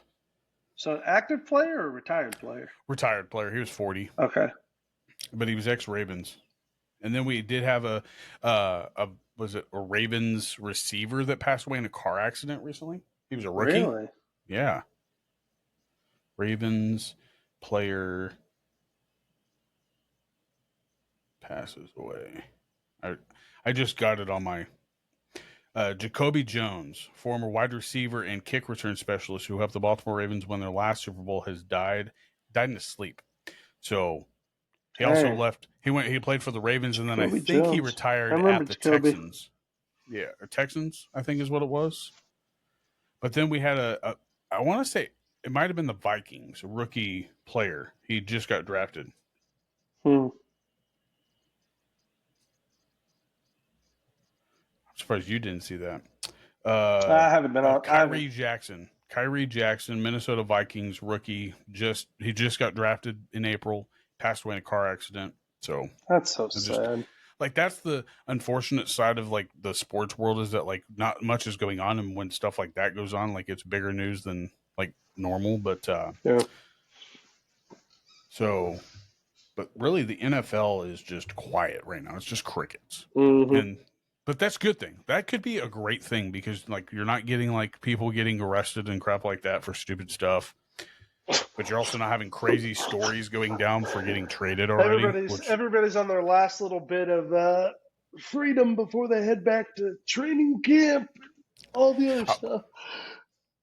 So an active player or retired player? Retired player. He was 40. Okay. But he was ex-Ravens. And then we did have a Ravens receiver that passed away in a car accident recently? He was a rookie. Really? Yeah. Ravens player passes away. I just got it on my Jacoby Jones, former wide receiver and kick return specialist who helped the Baltimore Ravens win their last Super Bowl, has died in his sleep. So he also left. He played for the Ravens, and then I think he retired at the Texans. Yeah, or Texans, I think is what it was. But then we had I want to say it might have been the Vikings, a rookie player. He just got drafted. I'm surprised you didn't see that. I haven't been on. Kyrie Jackson, Minnesota Vikings rookie. He just got drafted in April. Passed away in a car accident. So that's so sad. Like that's the unfortunate side of like the sports world is that like not much is going on, and when stuff like that goes on, like it's bigger news than like normal. But yeah. So, but really the NFL is just quiet right now. It's just crickets. But that's a good thing. That could be a great thing because like you're not getting like people getting arrested and crap like that for stupid stuff. But you're also not having crazy stories going down for getting traded already. Everybody's on their last little bit of freedom before they head back to training camp. All the other stuff.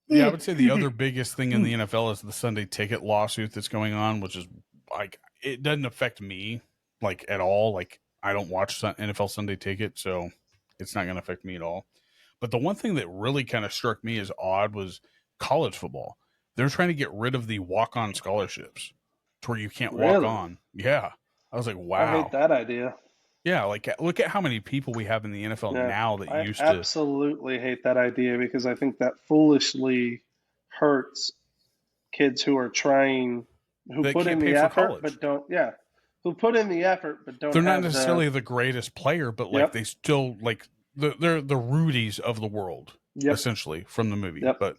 Yeah, I would say the other biggest thing in the NFL is the Sunday ticket lawsuit that's going on, which is like it doesn't affect me like at all. Like I don't watch NFL Sunday ticket, so it's not going to affect me at all. But the one thing that really kind of struck me as odd was college football. They're trying to get rid of the walk-on scholarships to where you can't walk on. Yeah. I was like, wow. I hate that idea. Yeah, like look at how many people we have in the NFL now that used to. I absolutely hate that idea because I think that foolishly hurts kids who are trying, who put in the effort but don't. Yeah, who put in the effort but don't. They're not necessarily the greatest player, but like they still like they're the Rudies of the world, essentially from the movie. But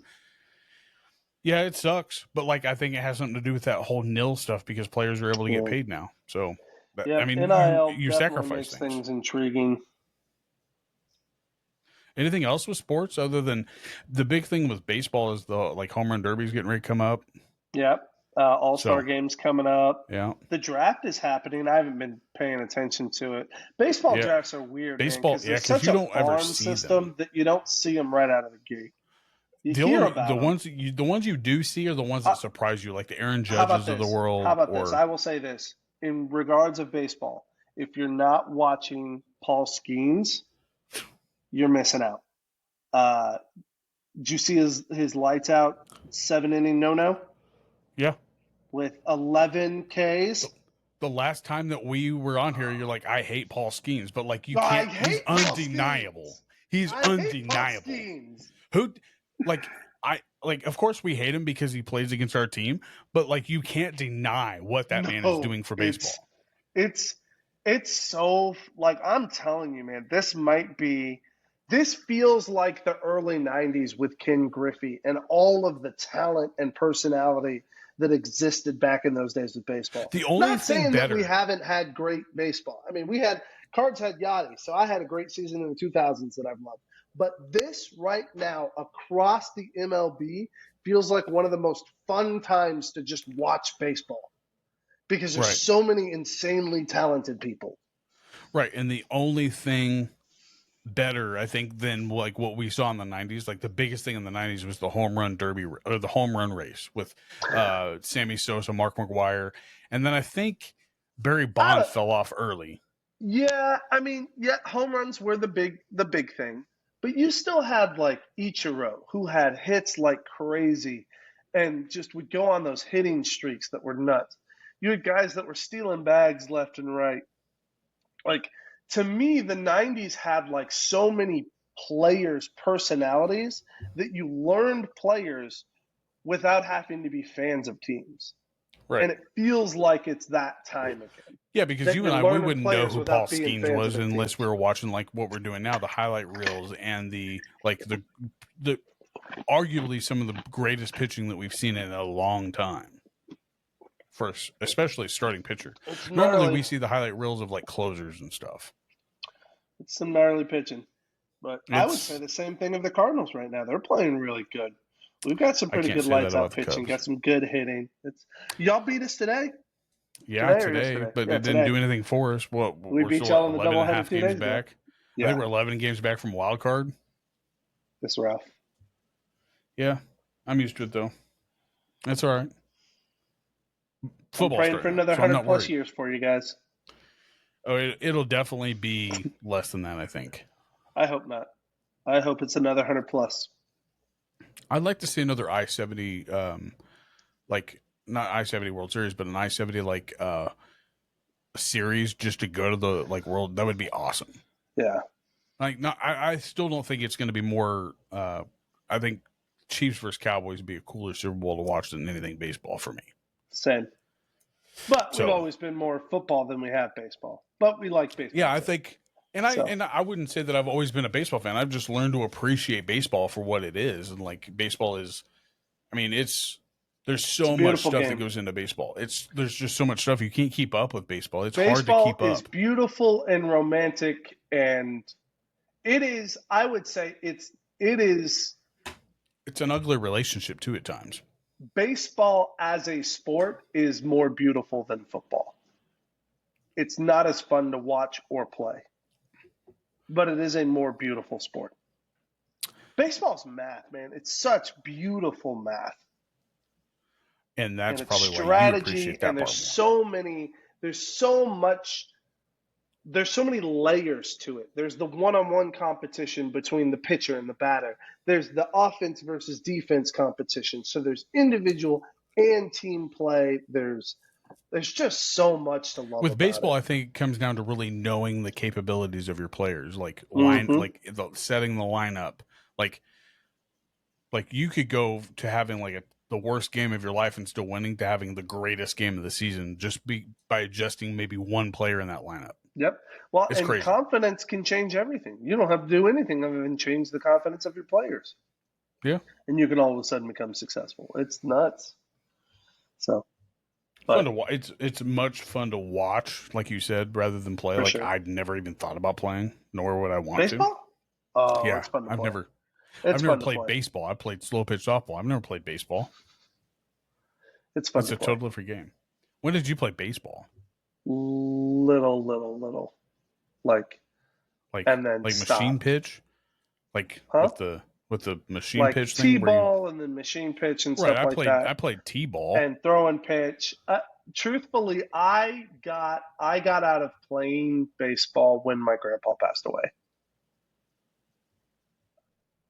yeah, it sucks. But like I think it has something to do with that whole nil stuff because players are able to get paid now. So. I mean, you sacrifice things intriguing. Anything else with sports other than the big thing with baseball is the like home run derby's getting ready to come up. Yep. All-Star games coming up. Yeah. The draft is happening. I haven't been paying attention to it. Baseball drafts are weird. Baseball, because you don't ever see system that you don't see them right out of the gate. The ones you do see are the ones that surprise you, like the Aaron Judges of the world. How about this? I will say this. In regards of baseball, if you're not watching Paul Skeens, you're missing out. Did you see his lights out 7-inning no-no? Yeah. With 11 Ks? The last time that we were on here, you're like, I hate Paul Skeens, but like you can't. He's undeniable. He's undeniable. Who, like. Of course we hate him because he plays against our team, but like you can't deny what that man is doing for baseball. It's so like I'm telling you, man, this feels like the early 90s with Ken Griffey and all of the talent and personality that existed back in those days with baseball. The only Not thing saying better, that we haven't had great baseball. I mean, we had Cards had Yachty, so I had a great season in the 2000s that I've loved. But this right now across the MLB feels like one of the most fun times to just watch baseball because there's Right. so many insanely talented people. Right. And the only thing better, I think, than like what we saw in the 90s, like the biggest thing in the 90s was the home run derby or the home run race with Sammy Sosa, Mark McGwire. And then I think Barry Bonds fell off early. Yeah, I mean, yeah, home runs were the big thing. But you still had like Ichiro, who had hits like crazy and just would go on those hitting streaks that were nuts. You had guys that were stealing bags left and right. Like, to me, the 90s had like so many players' personalities that you learned players without having to be fans of teams. Right. And it feels like it's that time again. Yeah, because that you you're and I, we learning wouldn't know players who without Paul being Skeens fans was of the unless teams. we were watching like what we're doing now, the highlight reels and the arguably some of the greatest pitching that we've seen in a long time. First, especially starting pitcher. It's Normally gnarly. we see the highlight reels of like closers and stuff. It's some gnarly pitching. But I would It's- say the same thing of the Cardinals right now. They're playing really good. We've got some pretty can't good say that lights about out the pitching, Cubs. got some good hitting. Y'all beat us today? Yeah, Today or today, yesterday? but Yeah, it didn't today. do anything for us. Well, We we're beat still y'all in the 11 and a half doubleheader 2 games days ago. back. I Yeah, think we're 11 games back from wild card. it's rough. Yeah, I'm used to it though. That's all right. I'm Football's praying for starting, another so I'm 100 not plus worried. years for you guys. Oh, it'll definitely be less than that, I think. I hope not. I hope it's another 100 plus. I'd like to see another I-70, like not I-70 World Series, but an I-70 like series just to go to the like world. That would be awesome. Yeah. Like, not, I still don't think it's going to be more. I think Chiefs versus Cowboys would be a cooler Super Bowl to watch than anything baseball for me. Same. But So- we've always been more football than we have baseball. But we like baseball. Yeah, I too. think, and I wouldn't say that I've always been a baseball fan. I've just learned to appreciate baseball for what it is, and like baseball is. I mean, there's so much beautiful stuff game. that goes into baseball. There's just so much stuff you can't keep up with baseball. It's Baseball hard to keep is up. beautiful and romantic, and it is. I would say it is. It's an ugly relationship too at times. Baseball as a sport is more beautiful than football. It's not as fun to watch or play, but it is a more beautiful sport. Baseball's math, man. It's such beautiful math. And that's And it's probably why you strategy, appreciate that and part more. There's so many layers to it. There's the one-on-one competition between the pitcher and the batter. There's the offense versus defense competition. So there's individual and team play. There's just so much to love With about baseball, it. I think it comes down to really knowing the capabilities of your players, like setting the lineup. Like you could go to having like the worst game of your life and still winning to having the greatest game of the season just by adjusting maybe one player in that lineup. Yep. Well, It's and crazy. confidence can change everything. You don't have to do anything other than change the confidence of your players. Yeah. And you can all of a sudden become successful. It's nuts. So Fun to watch. It's much fun to watch, like you said, rather than play. For Like sure. I'd never even thought about playing, nor would I want baseball? Oh, to. Yeah, it's fun to I've play. never It's never fun to played play. baseball. I played slow pitch softball. I've never played baseball. It's fun It's to a play. totally different game. When did you play baseball? Little. Like Like And then like stopped. machine pitch, like Huh? with the machine like pitch thing. where you- T-ball and then machine pitch and Right, stuff like that. I played T-ball. And throw and pitch. Truthfully, I got out of playing baseball when my grandpa passed away.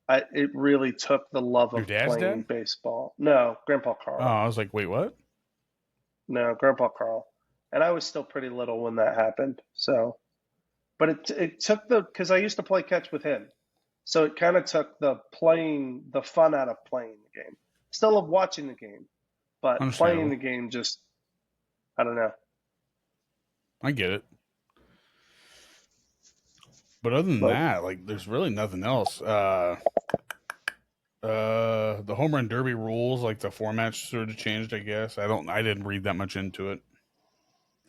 It really took the love Your of dad's playing dad? baseball. No, Grandpa Carl. Oh, I was like, wait, what? No, Grandpa Carl. And I was still pretty little when that happened. So, but it took because I used to play catch with him. So it kind of took the fun out of playing the game. Still love watching the game, but playing the game just, I don't know. I get it. But other than that, like, there's really nothing else. The home run derby rules, like the format sort of changed, I guess. I didn't read that much into it.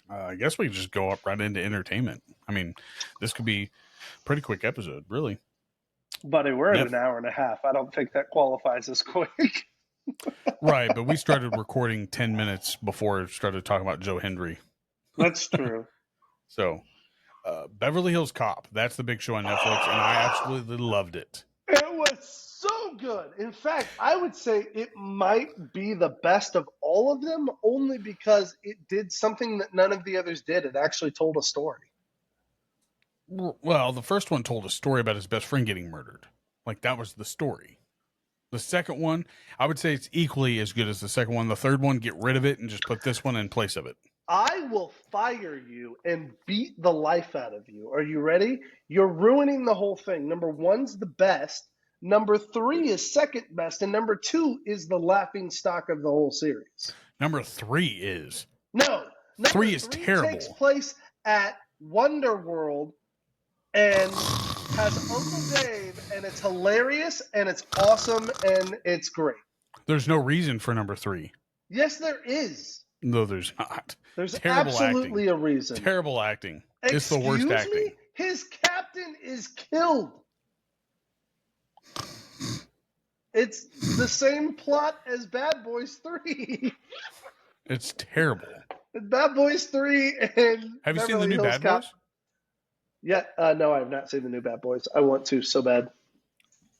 I guess we just go up right into entertainment. I mean, this could be a pretty quick episode, really. Buddy, we're at an hour and a half. I don't think that qualifies as quick. Right, but we started recording 10 minutes before we started talking about Joe Hendry. That's true. So, Beverly Hills Cop. That's the big show on Netflix, and I absolutely loved it. It was so good. In fact, I would say it might be the best of all of them, only because it did something that none of the others did. It actually told a story. Well, the first one told a story about his best friend getting murdered. Like, that was the story. The second one, I would say it's equally as good as the second one. The third one, get rid of it and just put this one in place of it. I will fire you and beat the life out of you. Are you ready? You're ruining the whole thing. Number one's the best. Number three is second best. And number two is the laughing stock of the whole series. Number three is. No. Three is terrible. Takes place at Wonderworld and has Uncle Dave, and it's hilarious, and it's awesome, and it's great. There's no reason for number three. Yes, there is. No, there's not. There's Terrible absolutely acting. a reason. Terrible acting. It's the worst acting. Me? His captain is killed. It's the same plot as Bad Boys 3. It's terrible. Bad Boys 3 and Have you seen the Beverly new Hills Bad Cop. Boys? Yeah, no, I have not seen the new Bad Boys. I want to so bad.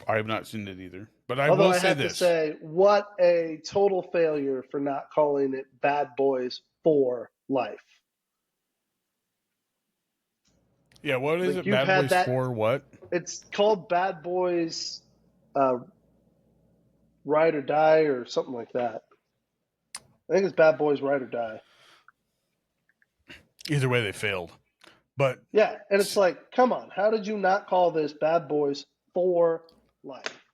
I have not seen it either. But I Although will I say have this. to say, what a total failure for not calling it Bad Boys for Life. Yeah, what is Like, it? Bad Boys that, 4 what? It's called Bad Boys Ride or Die or something like that. I think it's Bad Boys Ride or Die. Either way, they failed. But yeah, and it's like, come on, how did you not call this Bad Boys for Life?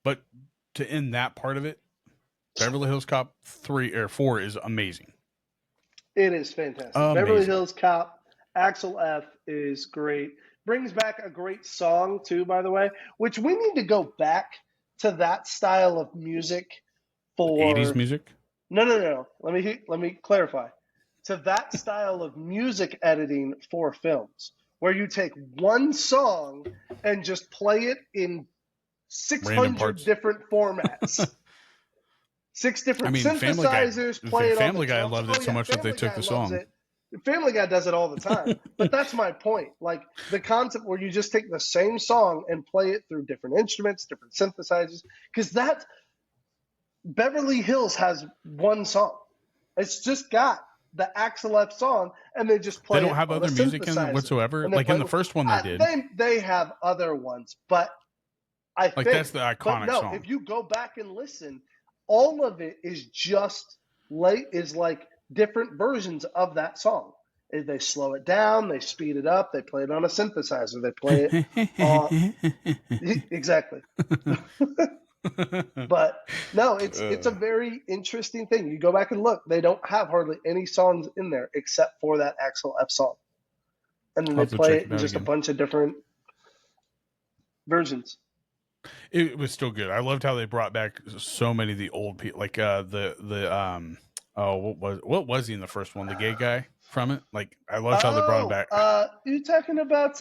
But to end that part of it, Beverly Hills Cop 3 or 4 is amazing. It is fantastic. Amazing. Beverly Hills Cop, Axel F is great. Brings back a great song too, by the way, which we need to go back to that style of music for 80s music? No. Let me clarify. To that style of music editing for films, where you take one song and just play it in 600 different formats. 6 different synthesizers. Play it on Family Guy loved it so much that they took the song. Family Guy does it all the time. But that's my point. Like the concept where you just take the same song and play it through different instruments, different synthesizers. Because that Beverly Hills has one song. It's just got the Axel F song, and they just play. They don't have other music in it whatsoever. Like in the first one, they did. They have other ones, but I think that's the iconic song. If you go back and listen, all of it is just like different versions of that song. They slow it down, they speed it up, they play it on a synthesizer, they play it on exactly. But no, it's a very interesting thing. You go back and look; they don't have hardly any songs in there except for that Axel F song, and then they play it in just a bunch of different versions. It was still good. I loved how they brought back so many of the old people, like what was he in the first one? The gay guy from it. Like I loved how they brought him back. You talking about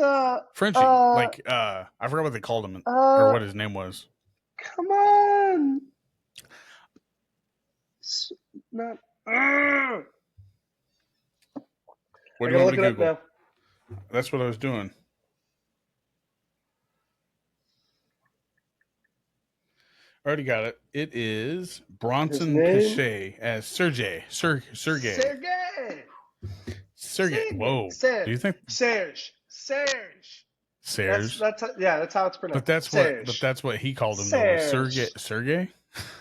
Frenchie? I forgot what they called him or what his name was. Come on. Not. What do you want me to Google? That's what I was doing. Already got it. It is Bronson Pinchot as Sergey. Sergey. Whoa. Serge. Do you think Serge? That's how it's pronounced. But that's what he called him. Sergey.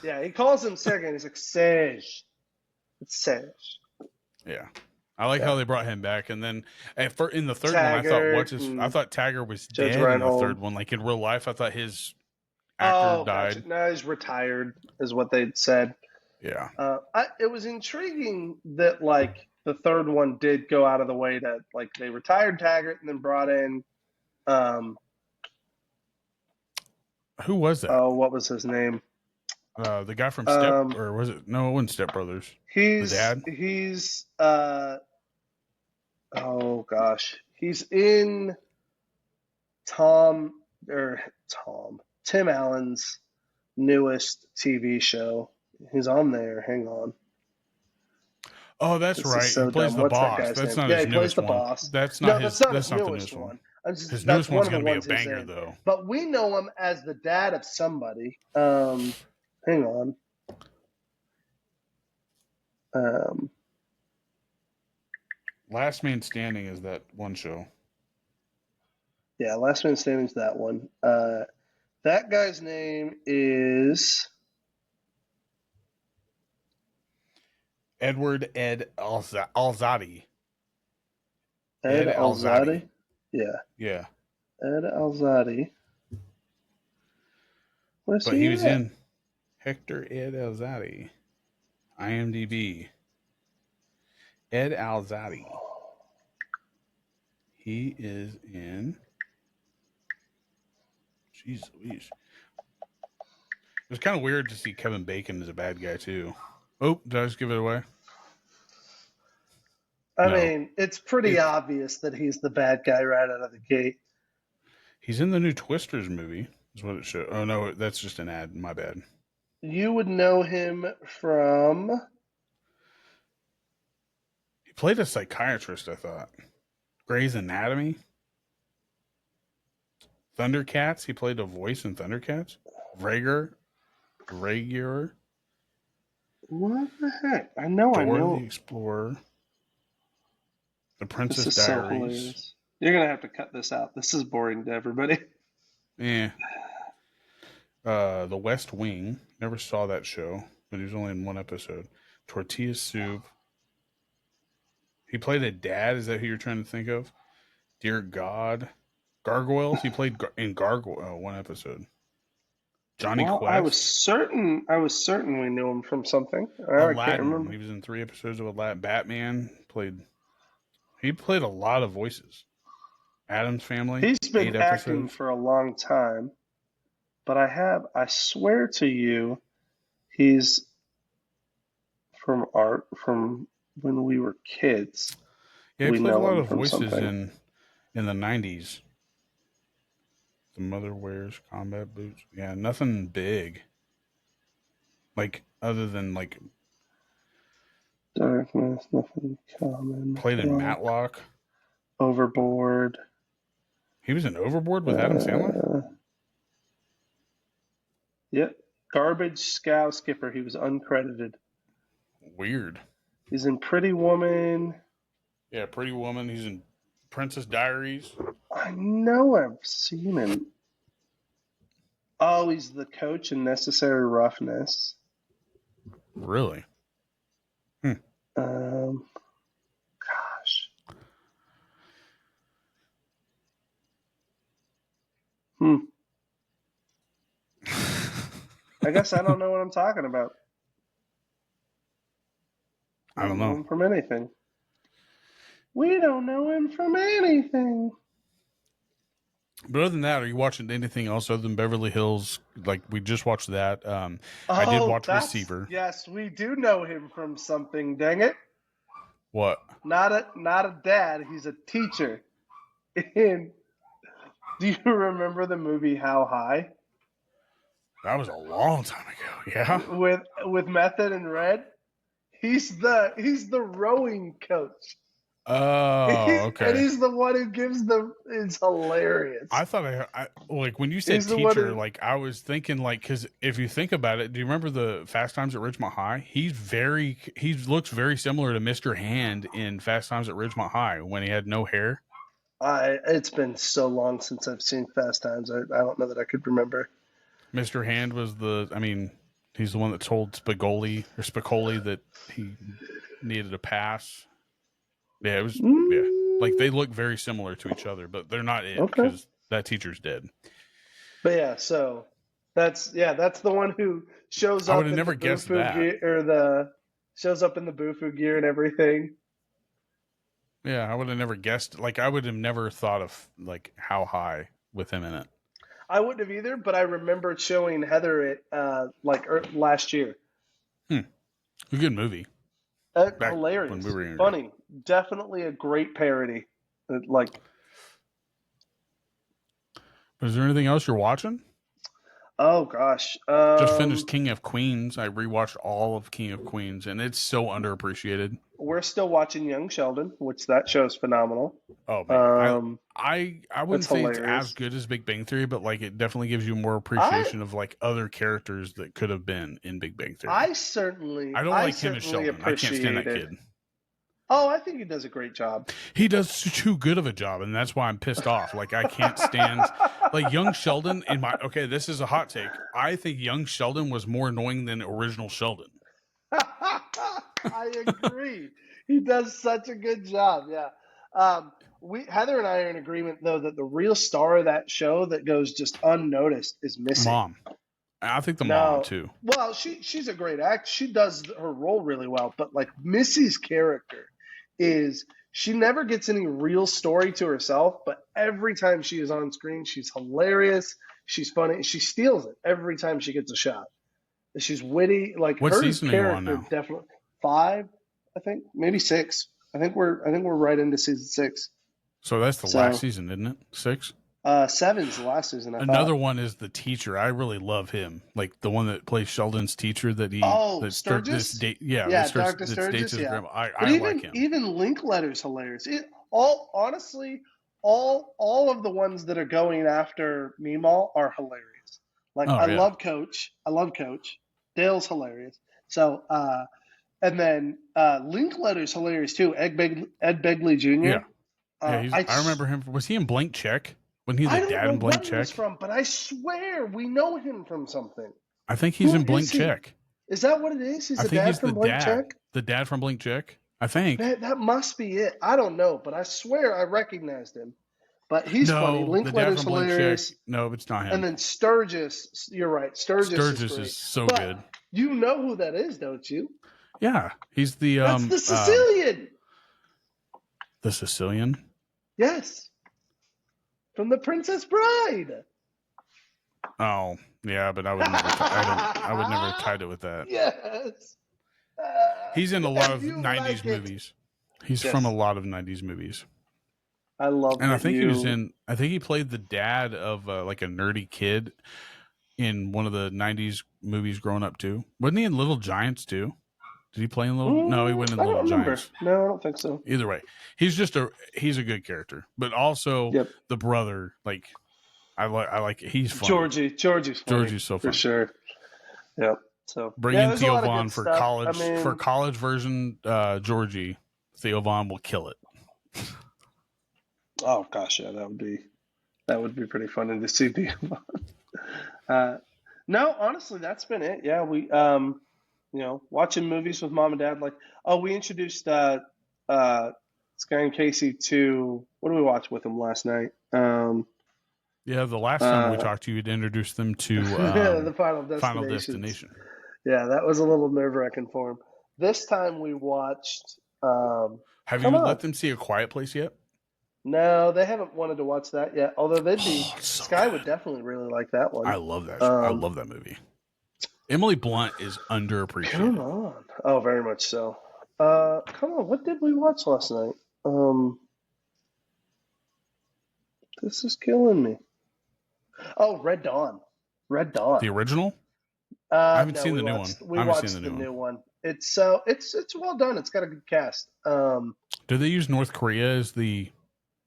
Yeah, he calls him Sergey, and he's like Serge. It's Serge. Yeah, I like how they brought him back, and then in the third one, I thought Tagger was dead in the third one. Like in real life, I thought his actor died. Gotcha. No, he's retired, is what they said. Yeah. It was intriguing that like the third one did go out of the way to like they retired Taggart and then brought in. Who was that? Oh, what was his name? The guy from Step, or was it? No, it wasn't Step Brothers. He's the dad. He's Oh gosh, he's in Tim Allen's newest TV show. He's on there. Hang on. Oh, that's This is right. so He plays dumb. the What's that boss. guy's That's name? not Yeah, his he plays newest the one. boss. That's No, not his. that's not That's his not the newest newest one. one. His That's newest one one's of the gonna be a ones he's banger, in. though. But we know him as the dad of somebody. Hang on. Last Man Standing is that one show. Yeah, Last Man Standing's that one. That guy's name is Edward Ed Alzadi. Ed Alzadi. Yeah, Yeah, Ed Alzadi. Where's but he he was at? in Hector Ed Alzadi. IMDb. Ed Alzadi. He is in. Jeez Louise. It was kind of weird to see Kevin Bacon as a bad guy too. Oh, did I just give it away? I No. mean, it's pretty obvious that he's the bad guy right out of the gate. He's in the new Twisters movie, is what it showed. Oh no, that's just an ad. My bad. You would know him from. He played a psychiatrist, I thought. Grey's Anatomy. Thundercats. He played a voice in Thundercats. Rager. What the heck? I know. Dora the Explorer. The Princess This is so Diaries. hilarious. You're gonna have to cut this out. This is boring to everybody. Yeah. The West Wing. Never saw that show, but he was only in one episode. Tortilla Soup. He played a dad. Is that who you're trying to think of? Dear God. Gargoyles. He played in Gargoyle one episode. Johnny Quest. I was certain we knew him from something. I can't Aladdin. remember. He was in 3 episodes of Aladdin. Batman. He played a lot of voices. Addams Family. He's been 8 acting episodes. for a long time, but I swear to you, he's from when we were kids. Yeah, we he played a know lot him of from voices something. in the 90s. The Mother Wears Combat Boots. Yeah, nothing big. Like, other than, like, Darkness, nothing common. played in Matlock. Overboard. He was in Overboard with Adam Sandler? Yep. Garbage Scow Skipper. He was uncredited. Weird. He's in Pretty Woman. Yeah, Pretty Woman. He's in Princess Diaries. I know I've seen him. Oh, he's the coach in Necessary Roughness. Really? Gosh. I guess I don't know what I'm talking about. I don't know. Him from anything. We don't know him from anything. But other than that, are you watching anything else other than Beverly Hills? Like, we just watched that. I did watch Receiver. Yes, we do know him from something, dang it. What? Not a dad, he's a teacher. And do you remember the movie How High? That was a long time ago. Yeah. With Method and Red? He's the rowing coach. Oh, okay. And he's the one who gives it's hilarious. I thought I like when you said teacher, like I was thinking like, cause if you think about it, do you remember the Fast Times at Ridgemont High? He looks very similar to Mr. Hand in Fast Times at Ridgemont High when he had no hair. It's been so long since I've seen Fast Times. I don't know that I could remember. Mr. Hand was he's the one that told Spicoli that he needed a pass. Yeah, it was. Yeah, like they look very similar to each other, but they're not it because that teacher's dead. But yeah, so that's the one who shows up. I would have never guessed that. Shows up in the Bufu gear and everything. Yeah, I would have never guessed. Like I would have never thought of like How High with him in it. I wouldn't have either, but I remember showing Heather it last year. A good movie. Back Hilarious, when we were younger. funny, definitely a great parody. Like, is there anything else you're watching? oh gosh, Just finished King of Queens. I rewatched all of King of Queens, and it's so underappreciated. we're still watching Young Sheldon, which that show's phenomenal. Oh man, I wouldn't It's say hilarious. it's as good as Big Bang Theory, but like it definitely gives you more appreciation of like other characters that could have been in Big Bang Theory. I don't like him as Sheldon. I can't stand that kid. Oh, I think he does a great job. He does too good of a job, and that's why I'm pissed off. Like I can't stand like Young Sheldon. This is a hot take. I think Young Sheldon was more annoying than original Sheldon. I agree. He does such a good job. Yeah. Heather and I are in agreement though that the real star of that show that goes just unnoticed is Missy. Mom. I think the mom too. Well, she's a great actor. She does her role really well, but like Missy's character is she never gets any real story to herself, but every time she is on screen, she's hilarious. She's funny. She steals it every time she gets a shot. She's witty. Like what her season are you on character now? definitely 5, I think, maybe 6. I think we're right into season 6. So that's the last season, isn't it? 6? 7's the last season. Another one is the teacher. I really love him, like the one that plays Sheldon's teacher. Sturgis. Dr. Sturgis. Yeah, grandma. I like him. Even Linkletter's hilarious. All of the ones that are going after Meemaw are hilarious. Like I love Coach. Dale's hilarious. So and then Linkletter's hilarious too. Ed Begley Jr. Yeah, I remember him. Was he in Blank Check? Wasn't he the dad in Blank Check? But I swear we know him from something. I think he's in Blank Check. Is that what it is? He's the dad from Blank Check? The dad from Blank Check? I think. That must be it. I don't know, but I swear I recognized him. But he's funny. Linkletter's hilarious. No, it's not him. And then Sturgis, you're right. Sturgis is so good. You know who that is, don't you? Yeah. He's the That's the Sicilian. The Sicilian? Yes. From The Princess Bride. Oh, yeah, but I would never have tied it with that. Yes. He's in a lot of 90s movies. He's from a lot of 90s movies. I love and I think he played the dad of like a nerdy kid in one of the 90s movies growing up too. Wasn't he in Little Giants too? Did he play in Little? No, he went in Little Giants. No, I don't think so. Either way, he's a good character, but also the brother. Like, I like he's funny. Georgie's funny, Georgie's so funny for sure. Yep. So bring in Theo Von for college for college version Georgie. Theo Von will kill it. Oh gosh, yeah, that would be pretty funny to see Theo Von. No, honestly, that's been it. Yeah, we watching movies with mom and dad. Like, we introduced Sky and Casey to, what did we watch with them last night? The last time we talked to you, you'd introduced them to the Final Destination. Yeah, that was a little nerve-wracking for them. This time we watched. Have you let them see A Quiet Place yet? No, they haven't wanted to watch that yet. Although they'd be, Sky good. Would definitely really like that one. I love that. I love that movie. Emily Blunt is underappreciated. Come on. Oh, very much so. Come on. What did we watch last night? This is killing me. Oh, Red Dawn. The original? I haven't seen the new one. We watched the new one. It's well done. It's got a good cast. Do they use North Korea as the?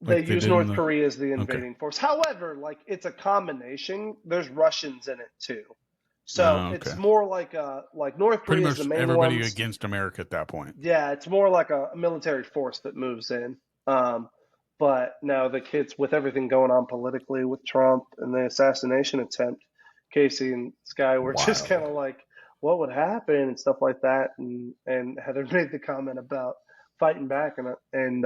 They use North Korea as the invading force. However, like it's a combination. There's Russians in it too. So it's more like North Korea is the main everybody ones. Against America at that point. Yeah, it's more like a military force that moves in. But now the kids, with everything going on politically with Trump and the assassination attempt, Casey and Sky were just kind of like, what would happen and stuff like that. And Heather made the comment about fighting back, and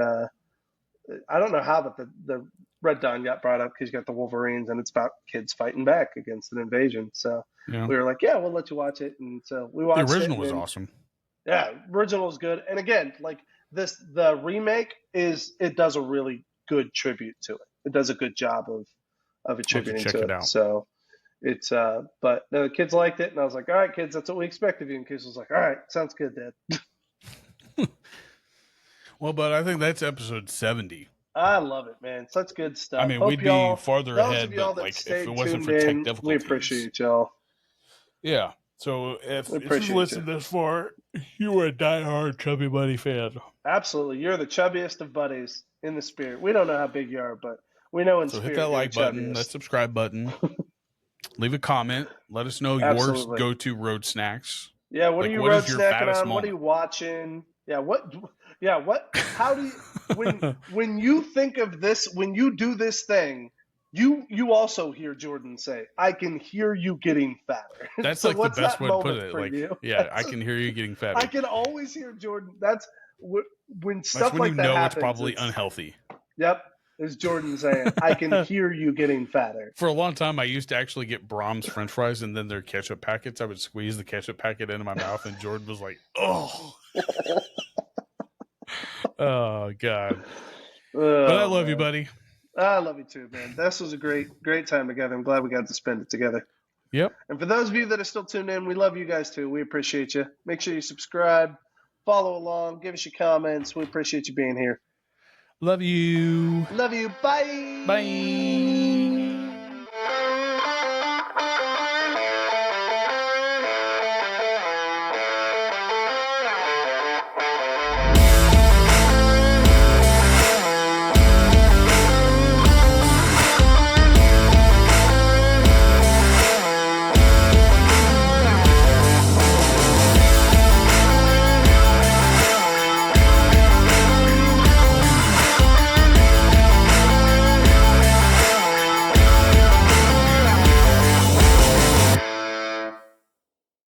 I don't know how, but the Red Dawn got brought up because you got the Wolverines, and it's about kids fighting back against an invasion. So we were like, yeah, we'll let you watch it. And so we watched it. The original was awesome. Yeah, original is good. And again, like the remake it does a really good tribute to it. It does a good job of attributing to it. So it's but no, the kids liked it, and I was like, all right, kids, that's what we expect of you. And kids was like, all right, sounds good, Dad. Well, but I think that's episode 70. I love it, man. Such good stuff. I mean, Hope we'd y'all, be farther those ahead, of y'all but that like if stayed it wasn't tuned for tech in, we difficulties. appreciate y'all. Yeah. So if We you've appreciate listened this far, you were a diehard Chubby Buddy fan. Absolutely. You're the chubbiest of buddies in the spirit. We don't know how big you are, but we know in So spirit hit that you're like the button, chubbiest. that subscribe button. Leave a comment. Let us know your Absolutely. go-to road snacks. Yeah, what Like, are you what road is your snacking fattest on? What are you moment? watching? How do you when you think of this, when you do this thing, you also hear Jordan say, I can hear you getting fatter. That's So like the what's best that way to put moment it. for Like, you? yeah, I can hear you getting fatter. I can always hear Jordan. That's when That's stuff when like you that know happens. it's probably unhealthy. Yep, is Jordan saying, I can hear you getting fatter. For a long time, I used to actually get Brahms French fries and then their ketchup packets. I would squeeze the ketchup packet into my mouth, and Jordan was like, "Oh, oh God." But I love you, buddy. I love you too, man. This was a great time together. I'm glad we got to spend it together. Yep. And for those of you that are still tuned in, we love you guys too. We appreciate you. Make sure you subscribe, follow along, give us your comments. We appreciate you being here. Love you. Love you. Bye. Bye.